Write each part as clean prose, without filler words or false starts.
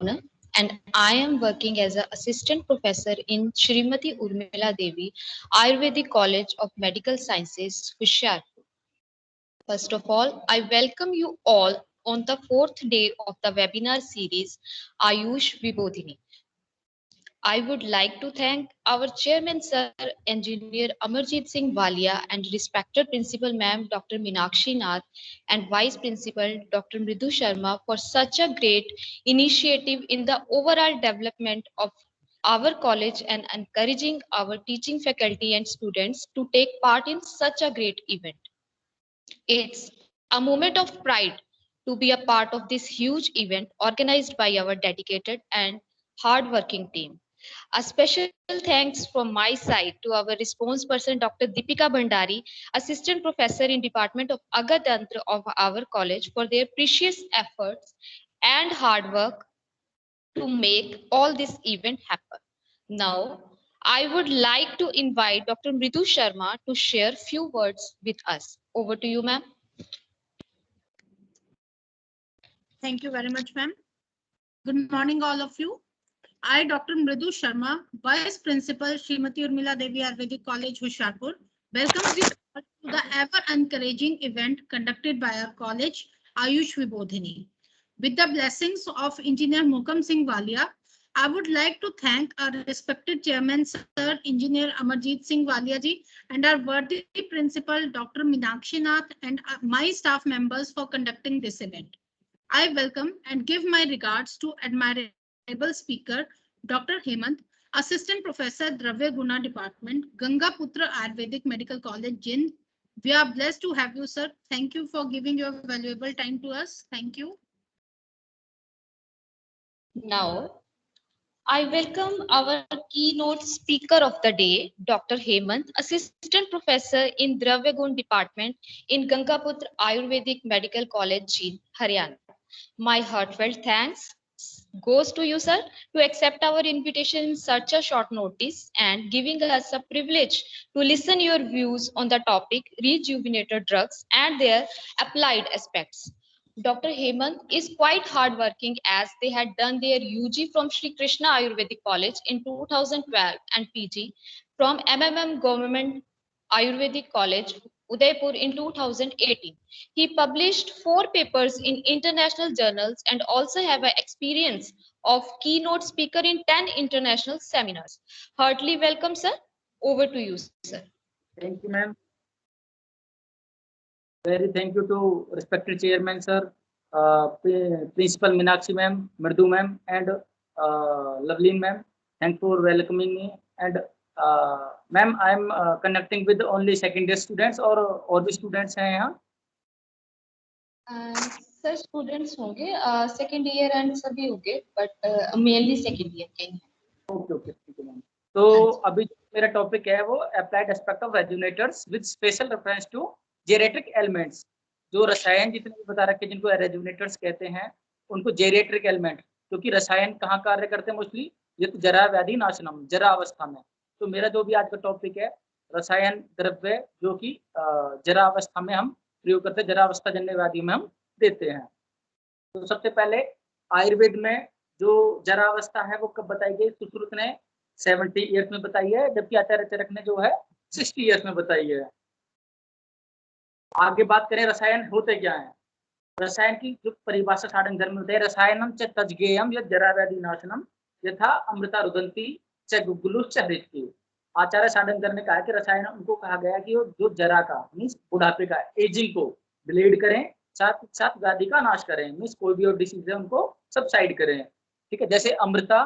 and I am working as an assistant professor in Shrimati Urmila Devi Ayurvedic College of Medical Sciences, Hoshiarpur. First of all, I welcome you all on the fourth day of the webinar series Ayush Vibodhini. I would like to thank our chairman, Sir Engineer Amarjit Singh Walia, and respected principal, Ma'am Dr. Minakshi Nath, and Vice Principal, Dr. Mridu Sharma, for such a great initiative in the overall development of our college and encouraging our teaching faculty and students to take part in such a great event. It's a moment of pride to be a part of this huge event organized by our dedicated and hardworking team. A special thanks from my side to our response person, Dr. Deepika Bhandari, Assistant Professor in Department of Agatantra of our college, for their precious efforts and hard work to make all this event happen. Now, I would like to invite Dr. Mridu Sharma to share few words with us. Over to you, ma'am. Thank you very much, ma'am. Good morning, all of you. I, Dr. Mridu Sharma, Vice Principal, Srimati Urmila Devi Ayurvedic College, Hoshiarpur, welcomes you all to the ever-encouraging event conducted by our college, Ayush Vibodhini. With the blessings of Engineer Mokam Singh Walia, I would like to thank our respected Chairman, Sir Engineer Amarjit Singh Walia ji, and our worthy Principal, Dr. Minakshi Nath, and my staff members for conducting this event. I welcome and give my regards to admirable speaker, Dr. Hemant, Assistant Professor, Dravya Guna Department, Ganga Putra Ayurvedic Medical College, Jind. We are blessed to have you, sir. Thank you for giving your valuable time to us. Thank you. Now, I welcome our keynote speaker of the day, Dr. Hemant, Assistant Professor in Dravyagun Department in Gangaputra Ayurvedic Medical College, Jind, Haryana. My heartfelt thanks goes to you, sir, to accept our invitation in such a short notice and giving us a privilege to listen your views on the topic rejuvenated drugs and their applied aspects. Dr. Hemant is quite hardworking as they had done their UG from Sri Krishna Ayurvedic College in 2012 and PG from MMM Government Ayurvedic College, Udaipur in 2018. He published 4 papers in international journals and also have an experience of keynote speaker in 10 international seminars. Heartily welcome, sir. Over to you, sir. Thank you, ma'am. Very thank you to respected chairman, sir, Principal Minakshi ma'am, Mridu ma'am, and Loveleen ma'am. Thank for welcoming me. And ma'am, I am connecting with only second year students or भी students हैं यहाँ? Sir students होंगे second year and सभी होंगे but mainly second year के हैं. Okay okay ठीक है मैम. तो अभी मेरा टॉपिक है वो applied aspect of rejuvenators with special reference to geriatric elements. जो रसायन जितने भी बता रखे जिनको रेजुनेटर्स कहते हैं उनको जेरेट्रिक एलिमेंट, क्योंकि रसायन कहाँ कार्य करते हैं मोस्टली, ये तो जरा व्याधि नाशनम, जरा अवस्था में. तो मेरा जो भी आज का टॉपिक है रसायन द्रव्य जो कि जरा अवस्था में हम प्रयोग करते हैं, जरा अवस्था जन्य व्याधि में हम देते हैं. तो सबसे पहले आयुर्वेद में जो जरा अवस्था है वो कब बताई गई? सुश्रुत ने 70 ईयर्स में बताई है, जबकि आचार्य चरक ने जो है 60 ईयर्स में बताई है. आगे बात करें रसायन होते क्या है. रसायन की जो परिभाषा सारंग धर्म में होते हैं, रसायनम च तज्ञेयम यत् जरा व्याधि नाशनम यथा अमृता रुदंती च गुग्गुलु च हृत्ति. आचार्य सारंग ने कहा कि रसायन उनको कहा गया कि जो जरा का मीन्स बुढ़ापे का एजिंग को ब्लेड करें, साथ साथ व्याधि का नाश करें, मीन्स कोई भी और डिसीज है उनको सबसाइड करें. ठीक है, जैसे अमृता,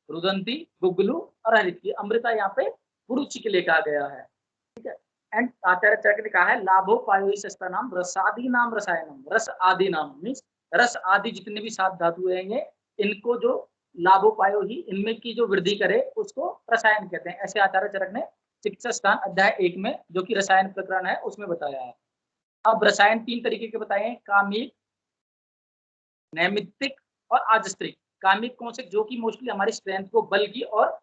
रुदंती, गुग्गुलु और हृत्ति. अमृता यहाँ पे पुरुष के लिए कहा गया है. ठीक है. एंड आचार्य चरक ने कहा है लाभोपायोस्ता नाम रसादि नाम रसायनम. रस आदि नाम मीन्स रस आदि जितने भी 7 धातु हैं इनको जो लाभोपायो ही इनमें की जो वृद्धि करे उसको रसायन कहते हैं. ऐसे आचार्य चरक ने चिकित्सा स्थान अध्याय 1 में जो कि रसायन प्रकरण है उसमें बताया है. अब रसायन 3 तरीके के बताए हैं, कामिक, नैमित्तिक और आजस्त्रिक. कामिक कौन से? जो कि मोस्टली हमारी स्ट्रेंथ को, बल की और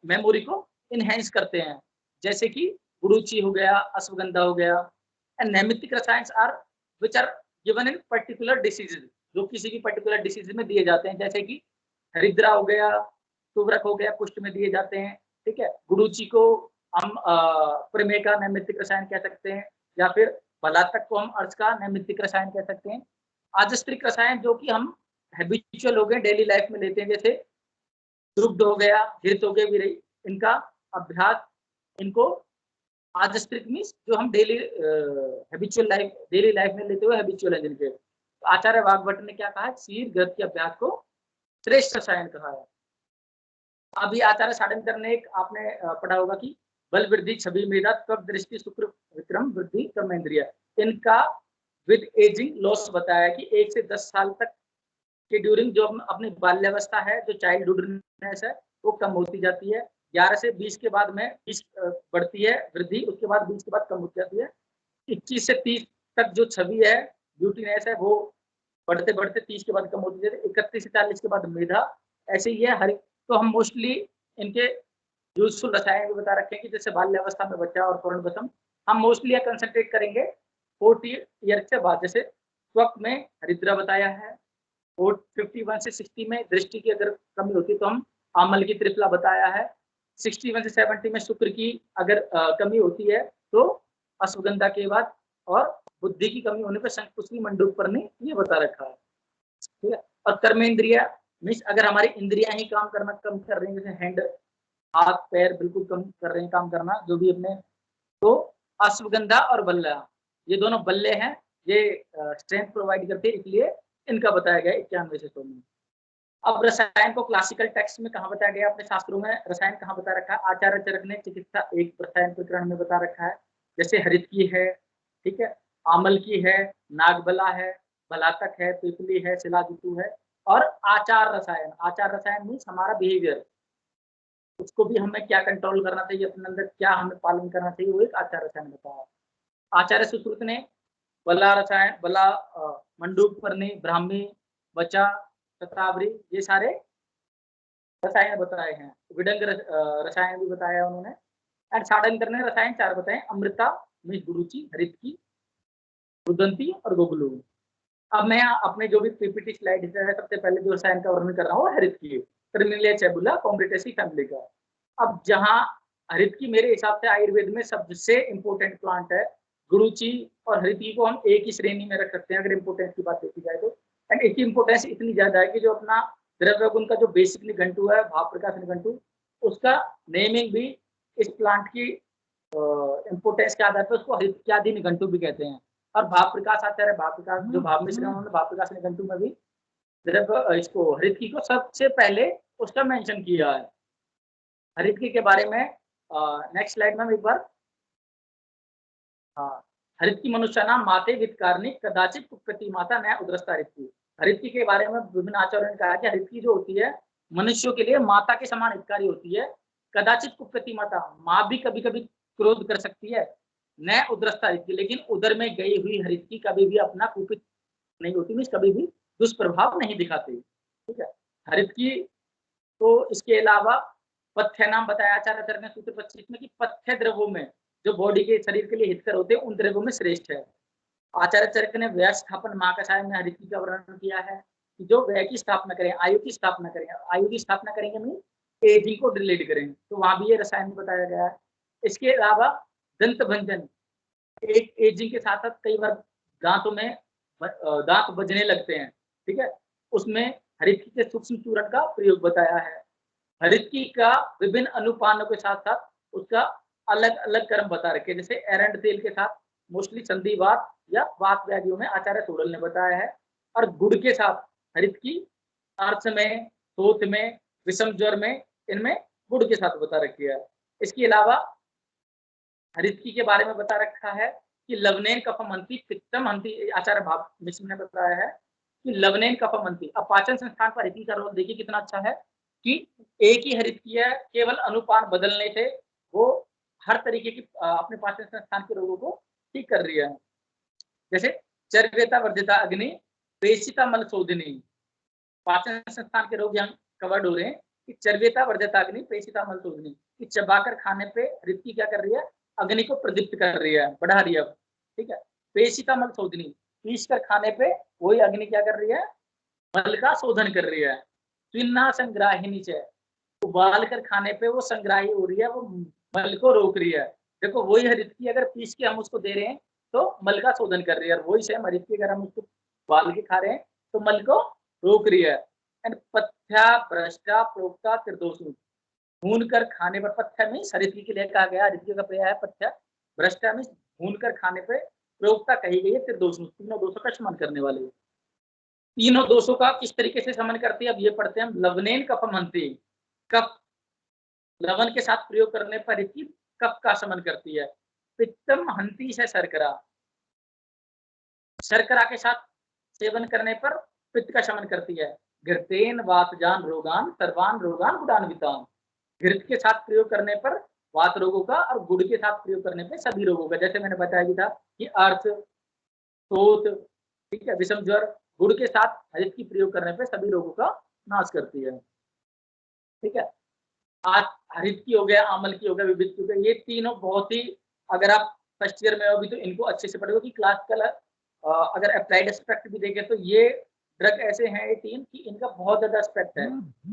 मेमोरी को इनहेंस करते हैं, जैसे कि गुरुचि हो गया, अश्वगंधा हो गया. एंड नैमित्तिक रसायन are which are given in particular diseases, जो किसी भी पर्टिकुलर डिसीज में दिए जाते हैं, जैसे कि हरिद्रा हो गया, तुवरक हो गया, कुष्ठ में दिए जाते हैं। ठीक है, गुडुचि को हम प्रमेय का नैमित्तिक रसायन कह सकते हैं, या फिर बलातक को हम अर्च का नैमित्तिक रसायन कह सकते हैं। आजस्त्रिक रसायन जो कि हम हैबिचुअल हो गए, डेली लाइफ में लेते हैं, जैसे दुग्ध हो गया, घृत हो गए, विरई, इनका अभ्यास, इनको आजस्त्रिक मीन्स जो हम डेली लाइफ में लेते हुए हैबिचुअल है जिनके। तो आचार्य वाग्भट ने क्या कहा है, क्षीर घृत के अभ्यास को श्रेष्ठ रसायन कहा है। अभी आचार्य साडंकर ने एक आपने पढ़ा होगा कि बल वृद्धि, छवि मेधा, त्वक दृष्टि, शुक्र विक्रम वृद्धि, कर्मेंद्रिय, इनका विद एजिंग लॉस बताया कि 1 से 10 साल तक के ड्यूरिंग जो अपनी बाल्यावस्था है, जो चाइल्डहुडनेस है, वो कम होती जाती है। 11 से 20 के बाद में 20 बढ़ती है वृद्धि, उसके बाद 20 के बाद कम हो जाती है। 21 से 30 तक जो छवि है, ब्यूटीनेस है, वो बढ़ते बढ़ते 30 के बाद कम होती जाती है। 31 से 40 के बाद मेधा, ऐसे ही है हर। तो हम मोस्टली इनके यूजफुल रसायन भी बता रखे हैं कि जैसे बाल्यावस्था में बच्चा और पूर्णवतम, हम मोस्टली कंसंट्रेट करेंगे 40 ईयर के बाद। जैसे त्वक में हरिद्रा बताया है, और 51 से 60 में दृष्टि की अगर कमी होती है तो हम आमल की त्रिफला बताया है। 61 से 70 में शुक्र की अगर कमी होती है तो अश्वगंधा के बाद, और बुद्धि की कमी होने पर शंखपुष्पी मंडूकपर्णी, ये बता रखा है। ठीक है, और कर्मेंद्रिय मीन्स अगर हमारी इंद्रियां ही काम करना कम कर रही हैं, जैसे हैंड, हाथ पैर बिल्कुल कम कर रहे हैं काम करना, जो भी अपने, तो अश्वगंधा और बल्ला, ये दोनों बल्ले हैं, ये स्ट्रेंथ प्रोवाइड करते हैं, इसलिए इनका बताया गया 91 से 100 में। अब रसायन को क्लासिकल टेक्स्ट में कहाँ बताया गया, अपने शास्त्रों में रसायन कहाँ बता रखा है, आचार्य चरक ने चिकित्सा एक रसायन प्रकरण में बता रखा है। जैसे हरित की है, ठीक है, आमल की है, नागबला है, बलातक है, पिपली है, शिलाजितु है, और आचार रसायन मीन्स हमारा बिहेवियर, उसको भी हमें क्या कंट्रोल करना चाहिए, अपने अंदर क्या हमें पालन करना चाहिए, वो एक आचार रसायन बताया। आचार्य सुश्रुत ने बला रसायन, बला, मंडूकपर्णी, ब्राह्मी, बचा, शतावरी, ये सारे रसायन बताए हैं। विडंग रसायन भी बताया उन्होंने। एंड साडंकर ने रसायन 4 बताए, अमृता मीन्स गुरुचि, हरितकी, रुदंती और गोगलू। अब मैं अपने जो भी पीपीटी स्लाइड है, सबसे पहले जो रसायन का वर्णन कर रहा हूँ हरितकी, टर्मिनेलिया चैबुला कॉम्ब्रेटेसी फैमिली का। अब जहाँ हरितकी मेरे हिसाब से आयुर्वेद में सबसे इम्पोर्टेंट प्लांट है, गुरुचि और हरितकी को हम एक ही श्रेणी में रख सकते हैं अगर इम्पोर्टेंस की बात देखी जाए तो। एंड इसकी इम्पोर्टेंस इतनी ज्यादा है कि जो अपना द्रव्य गुण का जो बेसिक निघंटू है, भाव प्रकाश निघंटू, उसका नेमिंग भी इस प्लांट की इम्पोर्टेंस के आधार पर उसको हरित्यादि निघंटू भी कहते हैं। और भाव प्रकाश आचार्य, भाव प्रकाश जो भाव मिश्रण, उन्होंने भाव प्रकाश निघंटू में भी द्रव्य इसको हरितकी को सबसे पहले उसका मेंशन किया है। हरितकी के बारे में नेक्स्ट स्लाइड में एक बार, हाँ, हरितकी मनुष्य नाम माते वित्कारणी कदाचित कुप्रति माता नया उद्रस्ता हरितकी। हरितकी के बारे में विभिन्न आचार्यों ने कहा कि हरितकी जो होती है मनुष्यों के लिए माता के समान हितकारी होती है। कदाचित कुप्रति माता, माँ भी कभी कभी क्रोध कर सकती है, नया उद्रस्ता हरितकी, लेकिन उदर में गई हुई हरितकी कभी भी अपना कुपित नहीं होती, मीन्स कभी भी दुष्प्रभाव नहीं दिखाती। ठीक है, हरितकी तो इसके अलावा पथ्य नाम बताया आचार्य ने सूत्र 25 में कि पथ्य द्रव्यों में जो बॉडी के शरीर के लिए हितकर होते हैं उन द्रव्यों में श्रेष्ठ है। आचार्य चरक ने व्यय स्थापन महाकषाय में हरितकी का वर्णन किया है कि जो व्यय की स्थापना करें, आयु की स्थापना करें, आयु की स्थापना करेंगे मीन एजिंग को डिलेट करें, तो वहां भी ये रसायन बताया गया है। इसके अलावा दंत भंजन, एक एजिंग के साथ साथ कई बार दांतों में दांत बजने लगते हैं, ठीक है, उसमें हरितकी के सूक्ष्म चूर्ण का प्रयोग बताया है। हरितकी का विभिन्न अनुपानों के साथ साथ उसका अलग अलग कर्म बता रखे, जैसे एरंड तेल के साथ मोस्टली संधिवात या वात व्याधियों में आचार्य सोडल ने बताया है, और गुड़ के साथ हरितकी आर्च में, शोथ में, विषम ज्वर में, इनमें गुड़ के साथ बता रखी है। इसके अलावा हरितकी के बारे में बता रखा है कि लवनेन कफमंती पित्तम हंती, आचार्य भाव मिश्र ने बताया है कि लवनेन कफमंती। अब पाचन संस्थान पर हरितकी का रोल देखिए कितना अच्छा है कि एक ही हरितकी है, केवल अनुपान बदलने से वो हर तरीके की अपने पाचन संस्थान के रोगों को ठीक कर रही है। जैसे चर्व्यता वर्धिता अग्नि, पेशिता मल शोधनी, पाचन संस्थान के रोग यहाँ कवर्ड हो रहे हैं कि चर्व्यता वर्धिता अग्नि, पेशिता मल शोधनी, कि चबाकर खाने पे हरितकी क्या कर रही है, अग्नि को प्रदीप्त कर रही है, बढ़ा रही है। ठीक है, पेशिता मल शोधनी, पीस कर खाने पे वही अग्नि क्या कर रही है, मल का शोधन कर रही है। त्विन्ना संग्राहिनी च, उबाल कर खाने पे वो संग्राही हो रही है, वो मल को रोक रही है। देखो वही हरित की अगर पीस के हम उसको दे रहे हैं तो मल का शोधन कर रही है, और वही सेम हरित की अगर हम उसको उबाल के खा रहे हैं तो मल को रोक रही है। एंड पथ्या भ्रष्टा प्रोक्ता त्रिदोषु, भून कर खाने पर, पथ्या में हरित के लिए कहा गया, हरित का पर्याय है पथ्या, भ्रष्टा में भून कर खाने पे प्रोक्ता कही गई है त्रिदोषु, तीनों दोषों का शमन करने वाले। तीनों दोषों का किस तरीके से शमन करती है अब ये पढ़ते हैं हम। लवनेन कफम हंति, कफ लवण के साथ प्रयोग करने पर इसकी कफ का शमन करती है। पित्तम हंति से शर्करा, शर्करा के साथ सेवन करने पर पित्त का शमन करती है। घृतेन वातजान रोगान सर्वान रोगान गुणान्वितान, घृत के साथ प्रयोग करने पर वात रोगों का, और गुड़ के साथ प्रयोग करने पर सभी रोगों का। जैसे मैंने बताया भी था कि अर्थ, शोथ, ठीक है, विषम ज्वर, गुड़ के साथ हरित की प्रयोग करने पर सभी रोगों का नाश करती है। ठीक है, आज हरित की हो गया, आमल की हो गया, विविध की हो गया, ये तीनों बहुत ही, अगर आप फर्स्ट ईयर में हो अभी तो इनको अच्छे से पढ़ोगे कि क्लासिकल अगर अप्लाइड एस्पेक्ट भी देखें तो ये ड्रग ऐसे हैं ये तीन कि इनका बहुत ज्यादा एस्पेक्ट है।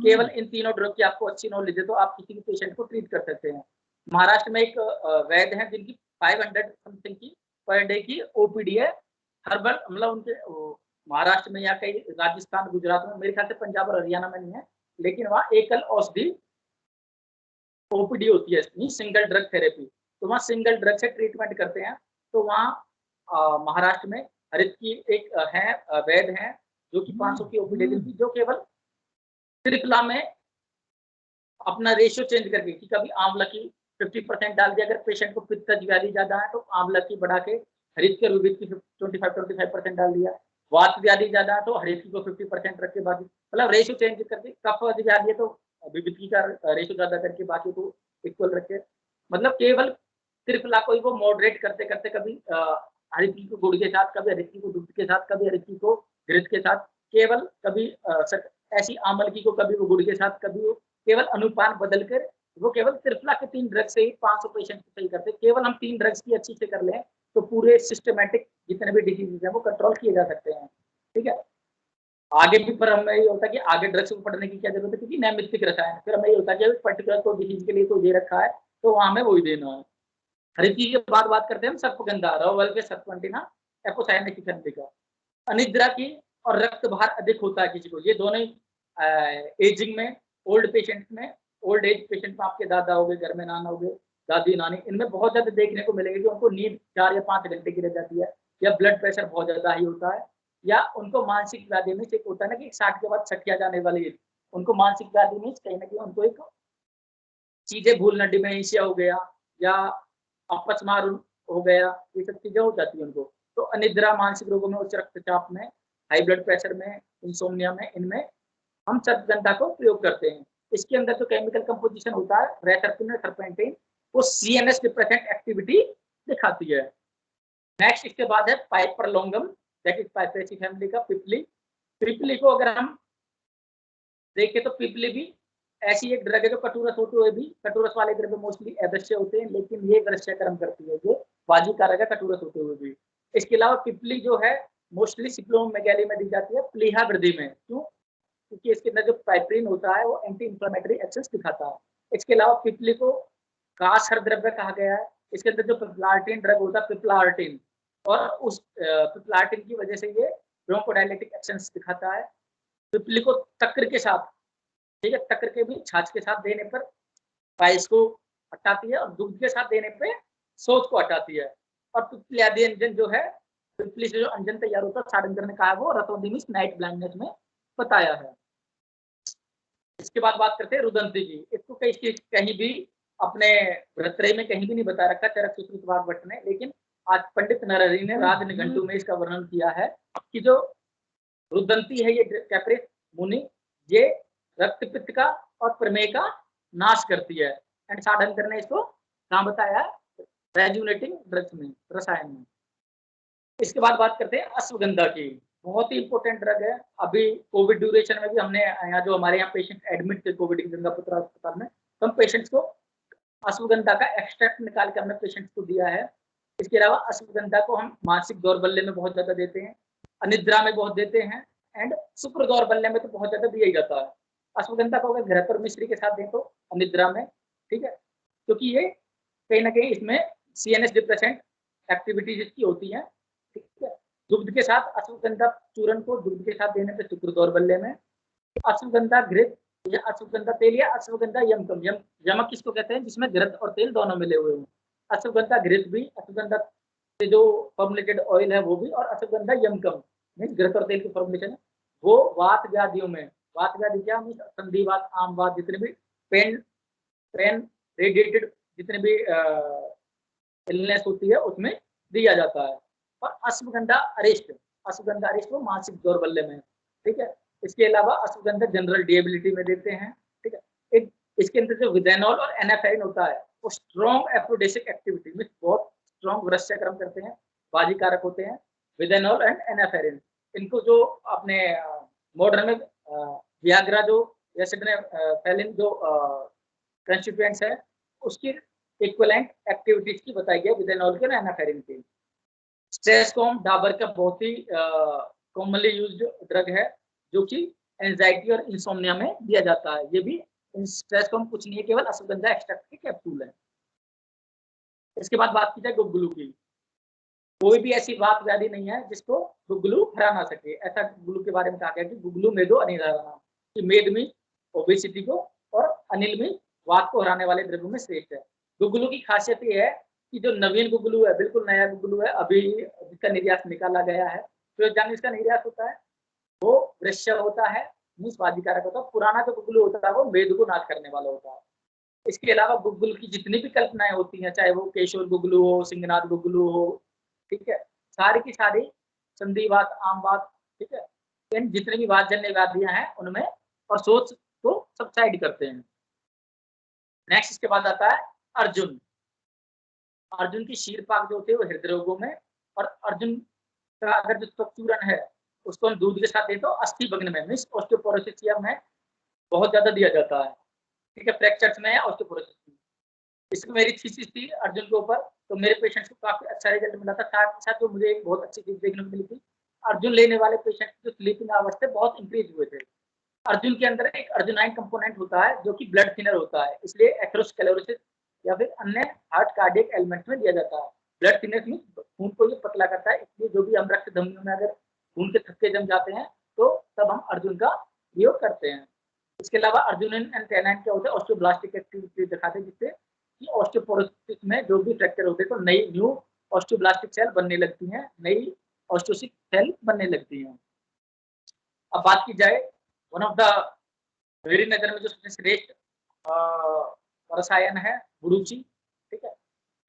केवल इन तीनों ड्रग की आपको अच्छी नॉलेज है तो आप किसी भी पेशेंट को ट्रीट कर सकते हैं। महाराष्ट्र में एक वैद्य है जिनकी 500 समथिंग की पर डे की ओपीडी है, हर्बल, मतलब उनके महाराष्ट्र में या कई राजस्थान गुजरात में, मेरे ख्याल से पंजाब और हरियाणा में नहीं है, लेकिन वहाँ एकल औषधि ओपीडी होती है, सिंगल ड्रग थेरेपी, तो वहाँ सिंगल ड्रग से ट्रीटमेंट करते हैं। तो वहाँ महाराष्ट्र में हरित की एक है वैद्य है जो कि 500 की ओपीडी देती, जो केवल त्रिफला में अपना रेशियो चेंज करके कि कभी आंवला की 50% डाल दिया, अगर पेशेंट को पित्त व्याधि ज्यादा है तो आंवला की बढ़ा के हरित के विविध की 25% डाल दिया, वात व्याधि ज्यादा है तो हरित की को 50% रख के बाकी, मतलब रेशियो चेंज करके, कफ व्याधि है तो विविध की का रेशियो ज्यादा करके बाकी को इक्वल रखे। मतलब केवल त्रिफला को ही वो मॉडरेट करते करते, कभी हरित को गुड़ के साथ, कभी हरित को दूध के साथ, कभी हरित को घृत के साथ, केवल कभी ऐसी आमल की को कभी वो गुड़ के साथ, कभी वो केवल अनुपान बदल कर, वो केवल त्रिफला के 3 ड्रग्स से ही 500 पेशेंट को सही करते। केवल हम 3 ड्रग्स की अच्छी से कर लें तो पूरे सिस्टमेटिक जितने भी डिजीज हैं वो कंट्रोल किए जा सकते हैं। ठीक है, आगे भी पर हमें ये होता है कि आगे ड्रग्स को पढ़ने की क्या जरूरत है, क्योंकि नैमित्तिक रसायन, फिर हमें ये होता है कि पर्टिकुलर को डिजीज के लिए कोई दे रखा है तो वहां हमें वही देना है। हर चीज के बाद बात करते हैं हम सर्पगंधा, रोवल के सर्पंटिना एपोसाइना की फैमिली का। अनिद्रा की और रक्त भार अधिक होता है किसी को, ये दोनों एजिंग में, ओल्ड पेशेंट में, ओल्ड एज पेशेंट में आपके दादा हो गए, घर में नाना हो गए, दादी नानी, इनमें बहुत ज्यादा देखने को मिलेगा कि उनको नींद 4 या 5 घंटे की रह जाती है, या ब्लड प्रेशर बहुत ज्यादा हाई होता है, या उनको मानसिक व्याधि में से होता है ना कि 60 के बाद छठिया जाने वाली, उनको मानसिक व्याधि में कहीं ना कहीं उनको एक चीजें भूलना, डिमेंशिया हो गया या अपस्मार हो गया, ये सब चीजें हो जाती है उनको। तो अनिद्रा, मानसिक रोगों में, उच्च रक्तचाप में, हाई ब्लड प्रेशर में, इंसोम्निया में, इनमें हम सर्पगंधा को प्रयोग करते हैं। इसके अंदर जो केमिकल कंपोजिशन होता है रेटरपिन और सर्पेंटिन, वो सीएनएस डिप्रेसेंट एक्टिविटी दिखाती है। नेक्स्ट इसके बाद है पाइपरलोंगम, दैट इज पाइपेसी फैमिली का पिपली। पिपली को अगर हम देखें तो पिपली भी ऐसी एक ड्रग है जो कटुरस होते हुए भी, कटुरस वाले द्रव्य मोस्टली अदृश्य होते हैं, लेकिन ये दृश्य कर्म करती है, ये बाजी कारक है कटुरस होते हुए भी। इसके अलावा पिपली जो है मोस्टली सिप्लोमेगैली में दी जाती है, प्लीहा वृद्धि में। क्यों? क्योंकि इसके अंदर जो पाइपरीन होता है वो एंटी इंफ्लेमेटरी एक्शंस दिखाता है। इसके अलावा पिपली को कासहर द्रव्य कहा गया है। इसके अंदर जो पिपलार्टिन ड्रग होता है, पिपलार्टिन, और उस पिपलार्टिन की वजह से ये ब्रोंकोडायलेटिक एक्शंस दिखाता है। पिपली को तक्र के साथ, ठीक है, तक्र के भी छाछ के साथ देने पर पाइल्स को हटाती है, और दूध के साथ देने पे शोथ को हटाती है। और पिपल्यादि अंजन जो है, पिपली से जो अंजन तैयार होता है, सारंगर ने कहा है वो रतोदिमिस नाइट ब्लाइंडनेस में बताया है। इसके बाद बात करते हैं रुदंती की। इसको कहीं भी अपने भ्रतरे में कहीं भी नहीं बता रखा चरक सुश्रुतवाद भट्ट ने, लेकिन आज पंडित नरहरि ने राज निघंटु में इसका वर्णन किया है कि जो रुदंती है ये कैप्रिस मुनि, ये रक्त पित्त का और प्रमेय का नाश करती है। एंड साधनकर ने इसको कहाँ बताया, रेजुनेटिंग ड्रग्स में, रसायन में। इसके बाद बात करते हैं अश्वगंधा की, बहुत ही इंपॉर्टेंट ड्रग है। अभी कोविड ड्यूरेशन में भी हमने यहाँ जो हमारे यहाँ पेशेंट एडमिट थे कोविड के गंगापुत्र अस्पताल में, तो हम पेशेंट्स को अश्वगंधा का एक्सट्रैक्ट निकाल के हमने पेशेंट्स को दिया है। इसके अलावा अश्वगंधा को हम मानसिक दौर्बल्य में बहुत ज्यादा देते हैं, अनिद्रा में बहुत देते हैं, एंड शुक्र दौर्बल्य में तो बहुत ज्यादा दिया ही जाता है। अश्वगंधा को अगर घृत और मिश्री के साथ दें तो अनिद्रा में, ठीक है, क्योंकि ये कहीं ना कहीं इसमें CNS डिप्रेसेंट एक्टिविटीज इसकी होती है, ठीक है। दुग्ध के साथ अश्वगंधा चूर्ण को दुग्ध के साथ देने पे शुक्र दौर्बल्य में, अश्वगंधा घृत या अश्वगंधा तेल या अश्वगंधा यमकम, यमक किसको कहते हैं जिसमें घृत और तेल दोनों मिले हुए हैं। अश्वगंधा घृत भी, अश्वगंधा से जो फॉर्मुलेटेड ऑयल है वो भी, और अश्वगंधा यमकम मीन घृत और तेल की फॉर्मुलेशन है वो वात व्याधियों में, वात व्याधि क्या मीन संधिवात, आमवात, जितने भी पेन रेडिएटेड जितने भी इलनेस होती है उसमें दिया जाता है। और अश्वगंधा अरिष्ट वो मानसिक दौर्बल्य में, ठीक है। इसके अलावा अश्वगंधा जनरल डिएबिलिटी में देते हैं, ठीक है। एक इसके अंदर जो विदेनॉल और एनाफेरिन होता है वो स्ट्रॉन्ग एफ्रोडेसिक एक्टिविटी में बहुत स्ट्रॉन्ग वृश्चक्रम करते हैं, बाजीकारक होते हैं, विदेनॉल एंड एनाफेरिन। इनको जो अपने मॉडर्न में वियाग्रा जो फेलिन जो कंस्टिट्यूएंट्स है उसकी इक्विवेलेंट एक्टिविटीज की बताई गई विदेनॉल के और एनाफेरिन की। स्ट्रेसकॉम डाबर का बहुत ही कॉमनली यूज्ड ड्रग है जो कि एंजाइटी और इंसोम्निया में दिया जाता है। ये भी स्ट्रेसकॉम कुछ नहीं है, केवल अश्वगंधा एक्सट्रैक्ट के कैप्सूल है। इसके बाद बात की जाए गुग्गुलू की। कोई भी ऐसी वात व्याधि नहीं है जिसको गुग्गुलू हरा ना सके। ऐसा गुग्गुलू के बारे में कहा गया कि गुग्गुलू मेदो अनिवार्य, कि मेद में ओबेसिटी को और अनिल में वात को हराने वाले द्रव्यों में श्रेष्ठ है। गुग्गुलू की खासियत ये है कि जो नवीन गुग्गुलू है, बिल्कुल नया गुग्गुलू है, अभी जिसका निर्यात निकाला गया है, तो जब इसका निर्यात होता है वो वृश्य होता है, निष्पादिकारक होता है। पुराना जो गुग्गुलू होता है वो मेद को नाश करने वाला होता है। इसके अलावा गुग्गुल की जितनी भी कल्पनाएं होती हैं, चाहे वो केशोर गुग्गुलू हो, सिंहनाथ गुग्गुलू हो, ठीक है, सारी की सारी संधिवात, आमवात, ठीक है, इन जितने भी वातजन्य व्याधियां हैं उनमें और सोच को सबसाइड करते हैं। नेक्स्ट इसके बाद आता है अर्जुन। अर्जुन की शीरपाक जो होती है वो हृदय रोगों में, और अर्जुन का अगर जो त्वक चूर्ण है उसको हम दूध के साथ दें तो अस्थि भग्न में मीन्स ऑस्टियोपोरोसिस में बहुत ज्यादा दिया जाता है, ठीक है, फ्रैक्चर्स में या ऑस्टियोपोरोसिस में। इसमें मेरी थीसिस थी अर्जुन के ऊपर, तो मेरे पेशेंट्स को काफी अच्छा रिजल्ट मिला था। साथ ही साथ जो मुझे एक बहुत अच्छी चीज देखने को मिली थी, अर्जुन लेने वाले पेशेंट जो स्लीपिंग आवर्स थे बहुत इंक्रीज हुए थे। अर्जुन के अंदर एक अर्जुनाइन कंपोनेंट होता है जो कि ब्लड थिनर होता है, इसलिए एथेरोस्क्लेरोसिस या फिर अन्य हार्ट कार्डियक एलिमेंट्स में दिया जाता है। ब्लड थिनर मीन खून को ये पतला करता है, इसलिए जो भी हम रक्त धमनियों में अगर खून के थक्के जम जाते हैं तो तब हम अर्जुन का प्रयोग करते हैं। इसके अलावा अर्जुनिन एंड टेनाइन क्या होता है, ऑस्टियोब्लास्टिक एक्टिविटी दिखाते हैं, जिससे कि ऑस्टियोपोरोसिस में जो भी फ्रैक्चर होते हैं तो नई न्यू ऑस्टियोब्लास्टिक सेल बनने लगती हैं, नई ऑस्टियोसिक सेल बनने लगती हैं। अब बात की जाए वन ऑफ द मेरी नजर में जो सबसे श्रेष्ठ रसायन है गुडुचि, ठीक है,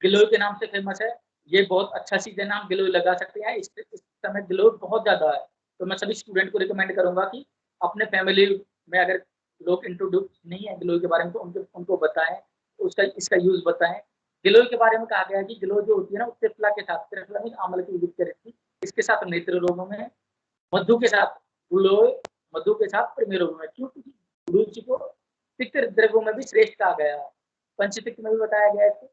गिलोय के नाम से फेमस है। ये बहुत अच्छा सीजन है, हम गिलोय लगा सकते हैं। इस समय गिलोय बहुत ज्यादा है, तो मैं सभी स्टूडेंट को रिकमेंड करूंगा कि अपने फैमिली में अगर लोग इंट्रोड्यूस नहीं है गिलोय के बारे में तो उनको बताएं, उसका इसका यूज बताएं। गिलोय के बारे में कहा गया है कि गिलोय जो होती है ना त्रिफला के साथ, त्रिफला में आंवले की विजिट करेगी, इसके साथ नेत्र रोगों में, मधु के साथ गिलोय, मधु के साथ प्रेमी रोगों में, क्योंकि गुडुचि को तिक्त द्रव्यों में भी श्रेष्ठ कहा गया है, पंचतिक्त में भी बताया गया है।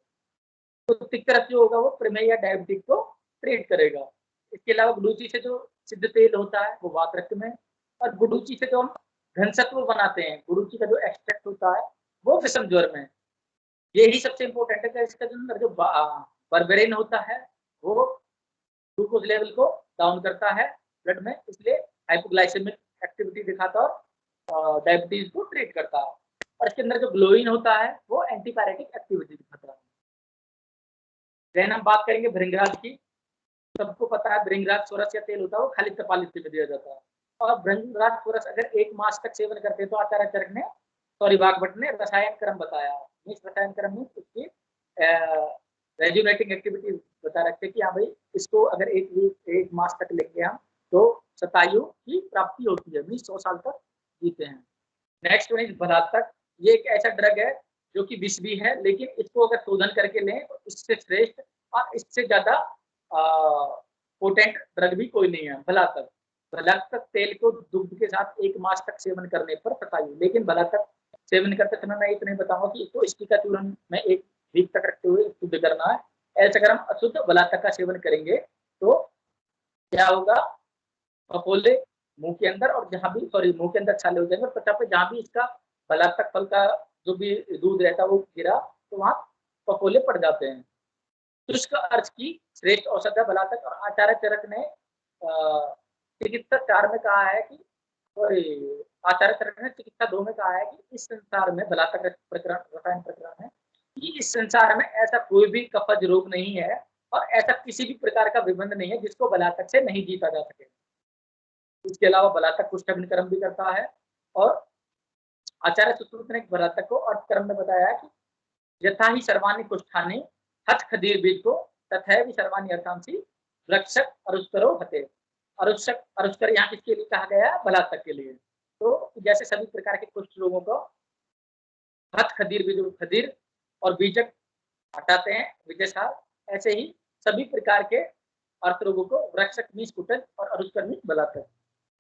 तो तिक्त रस जो होगा वो प्रमेय या डायबिटिक को ट्रीट करेगा। इसके अलावा गुडुचि से जो सिद्ध तेल होता है वो वात रक्त में, और गुडुचि से जो हम घनसत्व बनाते हैं, गुडुचि का जो एक्सट्रैक्ट होता है वो विषम ज्वर में। यही सबसे इंपॉर्टेंट है कि इसका जो बर्बेरिन होता है वो ग्लूकोज लेवल को डाउन करता है ब्लड में, इसलिए हाइपोग्लाइसेमिक एक्टिविटी दिखाता है और डायबिटीज को ट्रीट करता है। और इसके अंदर जो ग्लोइन होता है वो एंटीपायरेटिक एक्टिविटी दिखाता है। देन हम बात करेंगे भृंगराज की। सबको पता है भृंगराज सोरस या तेल होता है वो खाली तपालित में दिया जाता है, और भृंगराज सोरस अगर 1 मास तक सेवन करते हैं तो आचार्य चरक ने भागवत ने रसायन क्रम बताया है। इस रसायन क्रम में उसकी रेजुनेटिंग एक्टिविटी बता रखते कि हाँ भाई इसको अगर 1 मास तक लेंगे हम तो शतायु की प्राप्ति होती है, 100 साल तक जीते हैं। नेक्स्ट वन इज बलात्तक। ये एक ऐसा ड्रग है जो कि विष भी है, लेकिन इसको अगर शोधन करके लें तो इससे श्रेष्ठ और इससे ज्यादा पोटेंट ड्रग भी कोई नहीं है। बलात्तक तेल को दुग्ध के साथ 1 मास तक सेवन करने पर शतायु, लेकिन बलात्तक सेवन करते समय मैं इतना ही बताऊंगा कि इसको स्टिका चूर्ण में 1 वीक तक रखते हुए शुद्ध करना है। ऐसे अगर हम अशुद्ध बलात्तक का सेवन करेंगे तो क्या होगा, फफोले मुंह के अंदर, और जहाँ भी मुंह के अंदर छाले हो जाएंगे, त्वचा पे जहाँ भी इसका बलात्तक फल का जो भी दूध रहता है वो गिरा तो वहाँ फफोले पड़ जाते हैं। शुष्क अर्च की श्रेष्ठ औषध है बलात्तक। और आचार्य चरक ने चिकित्सा 4 में कहा है कि, आचार्य चरक ने चिकित्सा 2 में कहा है कि इस संसार में बलात्तक प्रकरण, रसायन प्रकरण है कि इस संसार में ऐसा कोई भी कफज रोग नहीं है और ऐसा किसी भी प्रकार का विबंध नहीं है जिसको बलात्तक से नहीं जीता जा सके। इसके अलावा बलात्तक कुष्ठग्निकर्म भी करता है। और आचार्य सुश्रुत ने बलात्तक को अर्थकर्म में बताया है कि यथा ही सर्वाणि कुष्ठानि हथ खदीर बीज को तथैव सर्वाणि अर्थांसी रक्षक अरुष्करो हते। अरुष्कर यहाँ किसके लिए कहा गया है? बलात्तक के लिए। तो जैसे सभी प्रकार के कुष्ठ रोगों को हथ खदीर बीज, खदीर और बीजक हटाते हैं विजयसार, ऐसे ही सभी प्रकार के अर्थ रोगों को वृक्षक मीस कुटज और अरुष्कर मीस बलात्तक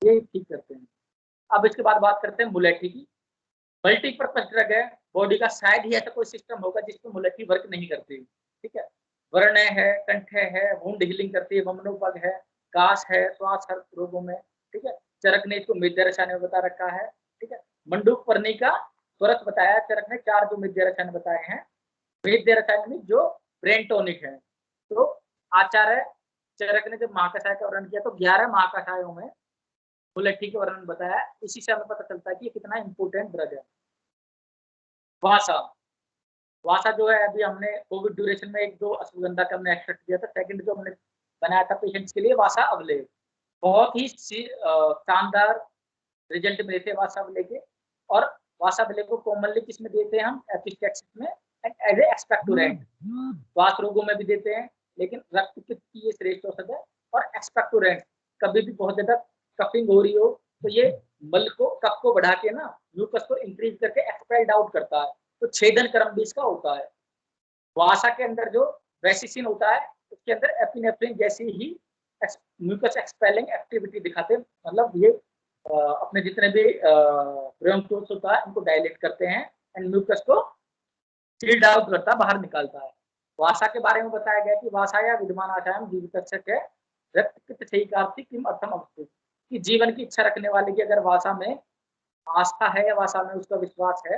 ये ठीक करते हैं। अब इसके बाद बात करते हैं मुलेठी की। मल्टीपर्पज ड्रग है, बॉडी का शायद ही ऐसा कोई सिस्टम होगा जिसमें मुलेठी वर्क नहीं करती। ठीक है, वर्ण है, कंठ है, वुंड हीलिंग करती है, वमनोपग है, काश है, श्वास हर रोगों में। ठीक है, चरक ने इसको मेद्य रसायन में बता रखा है। ठीक है, मंडूक पर्णी का स्वरत बताया चरक ने, 4 जो मेद्य रसायन बताए हैं। मेद्य रसायन में जो ब्रेन टॉनिक है, तो आचार्य चरक ने जब महाकषाय का वर्णन किया तो 11 महाकषायों में मुलेठी के वर्णन बताया। इसी से हमें पता चलता है कि ये कितना इंपोर्टेंट ड्रग है। वासा, वासा जो है अभी हमने कोविड ड्यूरेशन में 1-2 अश्वगंधा का हमने एक्सट्रैक्ट किया था। सेकंड जो हमने बनाया था पेशेंट्स के लिए वासा अवलेह, बहुत ही शानदार रिजल्ट मिले थे वासा अवलेह के। और वासा अवलेह को कॉमनली किसमें देते हैं हम? एपिस्टैक्सिस में एंड एज ए एक्सपेक्टोरेंट। श्वास रोगों में भी देते हैं, लेकिन रक्त पित्त की ये श्रेष्ठ औषध है। और एक्सपेक्टोरेंट, कभी भी बहुत ज्यादा कफिंग हो रही हो तो ये मल को, कफ को बढ़ा के ना म्यूकस को इंक्रीज करके एक्सपेल्ड आउट करता है, तो छेदन कर्म भी इसका होता है। वासा के अंदर जो वेसिसिन होता है उसके अंदर एपिनेफ्रिन जैसी ही म्यूकस एक्सपेलिंग एक्टिविटी दिखाते हैं। मतलब ये अपने जितने भी ब्रोंकियोल्स होता है इनको डायलेट करते हैं एंड म्यूकस को सील्ड आउट करता है, बाहर निकालता है। वासा के बारे में बताया गया कि वासा या विद्यमान आचार्य जीवित है रक्त पित्त सही कार्तिक किम अर्थम अवस्थित, कि जीवन की इच्छा रखने वाले की अगर वासा में आस्था है या वासा में उसका विश्वास है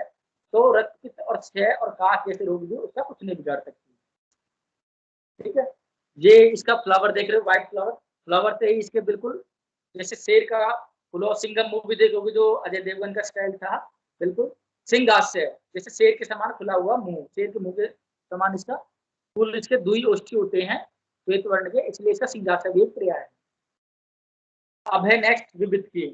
तो रक्त पित्त और क्षय और काश जैसे रोग भी उसका कुछ नहीं बिगाड़ सकती। ठीक है, ये इसका फ्लावर देख रहे हो, व्हाइट फ्लावर, फ्लावर से ही इसके बिल्कुल जैसे शेर का फुलो, सिंघम मूवी देखोगे जो अजय देवगन का स्टाइल था, बिल्कुल सिंहास्य, जैसे शेर के समान खुला हुआ मुंह, शेर के मुंह के समान इसका फूल, इसके 2 ओष्ठी होते हैं श्वेत वर्ण के, इसलिए इसका सिंहास्य भी एक क्रिया है। अब है नेक्स्ट विविध की।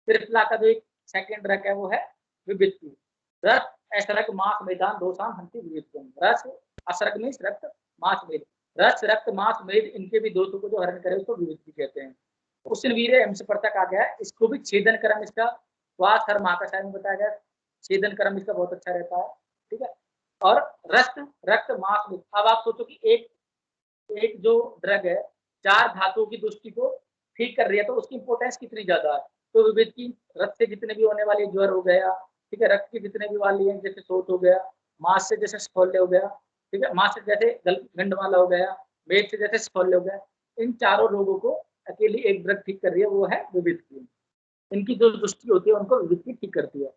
त्रिफला का जो एक सेकेंड ड्रग है वो है विविध की। रस असरग मास मैदान दोषान हंति विविध। रस असरग में रक्त मास मेद, रस रक्त मास मेद इनके भी दोषों को जो हरण करे उसको विविध की कहते हैं। क्वेश्चन वीर एम से पढ़ता आ गया है, इसको भी छेदन कर्म इसका श्वास हर महाकषाय में बताया गया, छेदन कर्म इसका बहुत अच्छा रहता है। ठीक है, और रक्त रक्त मास मेद। अब आप सोचो कि एक जो ड्रग है 4 धातुओं की दृष्टि को ठीक कर रही है तो उसकी इंपोर्टेंस कितनी ज्यादा है। तो विविध की रक्त से जितने भी होने वाले ज्वर हो गया, ठीक है, रक्त की जितने भी वाली है जैसे शोथ हो गया, मांस से जैसे स्फोल्य हो गया, ठीक है, मांस से जैसे गंडमाला हो गया, मेद से जैसे स्फोल्य हो गया, इन चारों रोगों को अकेली एक ड्रग ठीक कर रही है, वो है विविध की। इनकी जो दृष्टि होती है उनको विविध की ठीक करती है।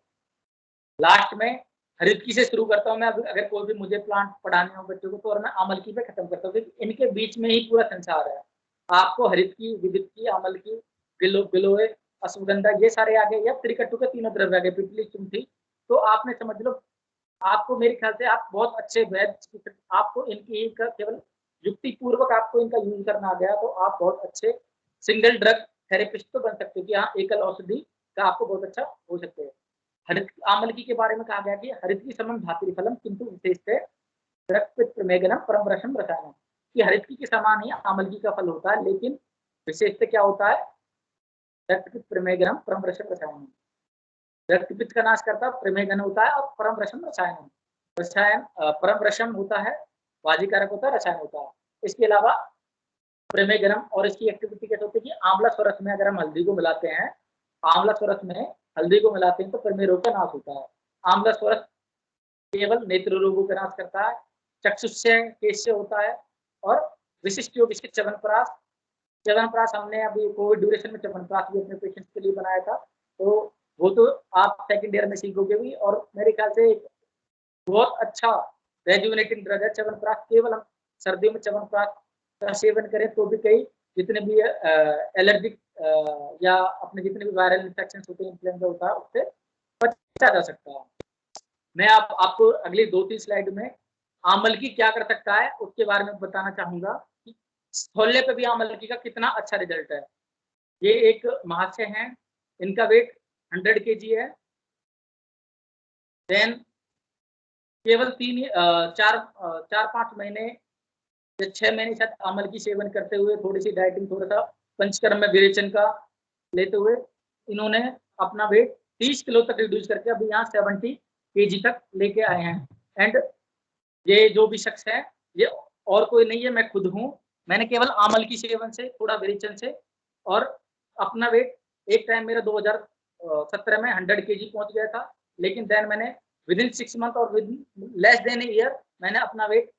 लास्ट में हरितकी से शुरू करता हूँ मैं। अगर कोई भी मुझे प्लांट पढ़ाने हो बच्चों को तो और मैं आमलकी पे खत्म करता हूँ, क्योंकि इनके बीच में ही पूरा संसार है। आपको हरितकी, विविध की, आमल की, गिलोय, अश्वगंधा ये सारे आ गए, या त्रिकटु के 3 द्रव्य आ गए, पिपली चुंठी, तो आपने समझ लो आपको मेरे ख्याल से आप बहुत अच्छे वैद्य, आपको इनकी केवल युक्ति पूर्वक आपको इनका यूज करना आ गया तो आप बहुत अच्छे सिंगल ड्रग थेरेपिस्ट तो बन सकते हो, कि हाँ एकल औषधि का आपको बहुत अच्छा हो सकते हैं। हरित आमलकी के बारे में कहा गया कि हरितकी समम धातु फलम किंतु विशेषते रक्तमेघनम परम रसम रसायनम, कि हरितकी के समान ही आमलकी का फल होता है, लेकिन विशेषता क्या होता है? रक्तपित्त प्रमेघनम परम रसम रसायनम, रक्तपित्त का नाश करता है, प्रमेघन होता है, और परम रसम रसायनम, रसायन परम रसम होता है, वाजीकारक होता है, रसायन होता है। इसके अलावा प्रमेघनम और इसकी एक्टिविटी कैसे होती है कि आंवला स्वरस में अगर हम हल्दी को मिलाते हैं, आंवला स्वरस में हल्दी को मिलाते हैं तो प्रमेह रोग का नाश होता है। आंवला स्वरस केवल नेत्र रोगों का नाश करता है, चक्षुष्य केश से होता है, और विशिष्ट योग इसके च्यवनप्राश च्यवनप्राश हमने अभी कोविड ड्यूरेशन में च्यवनप्राश भी अपने पेशेंट्स के लिए बनाया था, तो वो तो आप सेकंड ईयर में सीखोगे भी। और मेरे ख्याल से एक बहुत अच्छा रेजुविनेटिंग ड्रग है च्यवनप्राश। केवल हम सर्दियों में च्यवनप्राश का सेवन करें तो भी कई जितने भी एलर्जिक या अपने जितने भी वायरल इन्फेक्शन होते हैं, इन्फ्लुएंजा होता है, उससे बचा जा सकता है। मैं आपको अगली 2-3 स्लाइड में आमलकी क्या कर सकता है उसके बारे में बताना चाहूंगा कि स्थौल्य पे भी आमलकी का कितना अच्छा रिजल्ट है। ये एक महाशय हैं, इनका वेट 100 kg है। देन केवल 4-5 महीने या 6 महीने शायद अमल की सेवन करते हुए, थोड़ी सी डाइटिंग, थोड़ा सा पंचकर्म में विरेचन का लेते हुए इन्होंने अपना वेट 30 किलो तक रिड्यूस करके अभी यहाँ 70 kg तक लेके आए हैं। एंड ये जो भी शख्स है ये और कोई नहीं है, मैं खुद हूँ। मैंने केवल आमल की सेवन से, थोड़ा विरेचन से, और अपना वेट एक टाइम मेरा 2017 में 100 kg पहुंच गया था। लेकिन देन मैंने विदिन 6 मंथ और within less than a year मैंने अपना वेट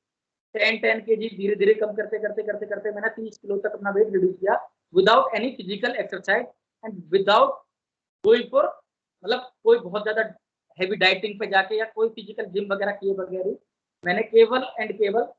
10 kg धीरे धीरे कम करते करते करते करते मैंने 30 किलो तक अपना वेट रिड्यूस किया without any physical exercise and without going for, मतलब कोई बहुत ज्यादा हैवी डाइटिंग पे जाके या कोई फिजिकल जिम वगैरह किए बगैर ही मैंने केवल एंड केवल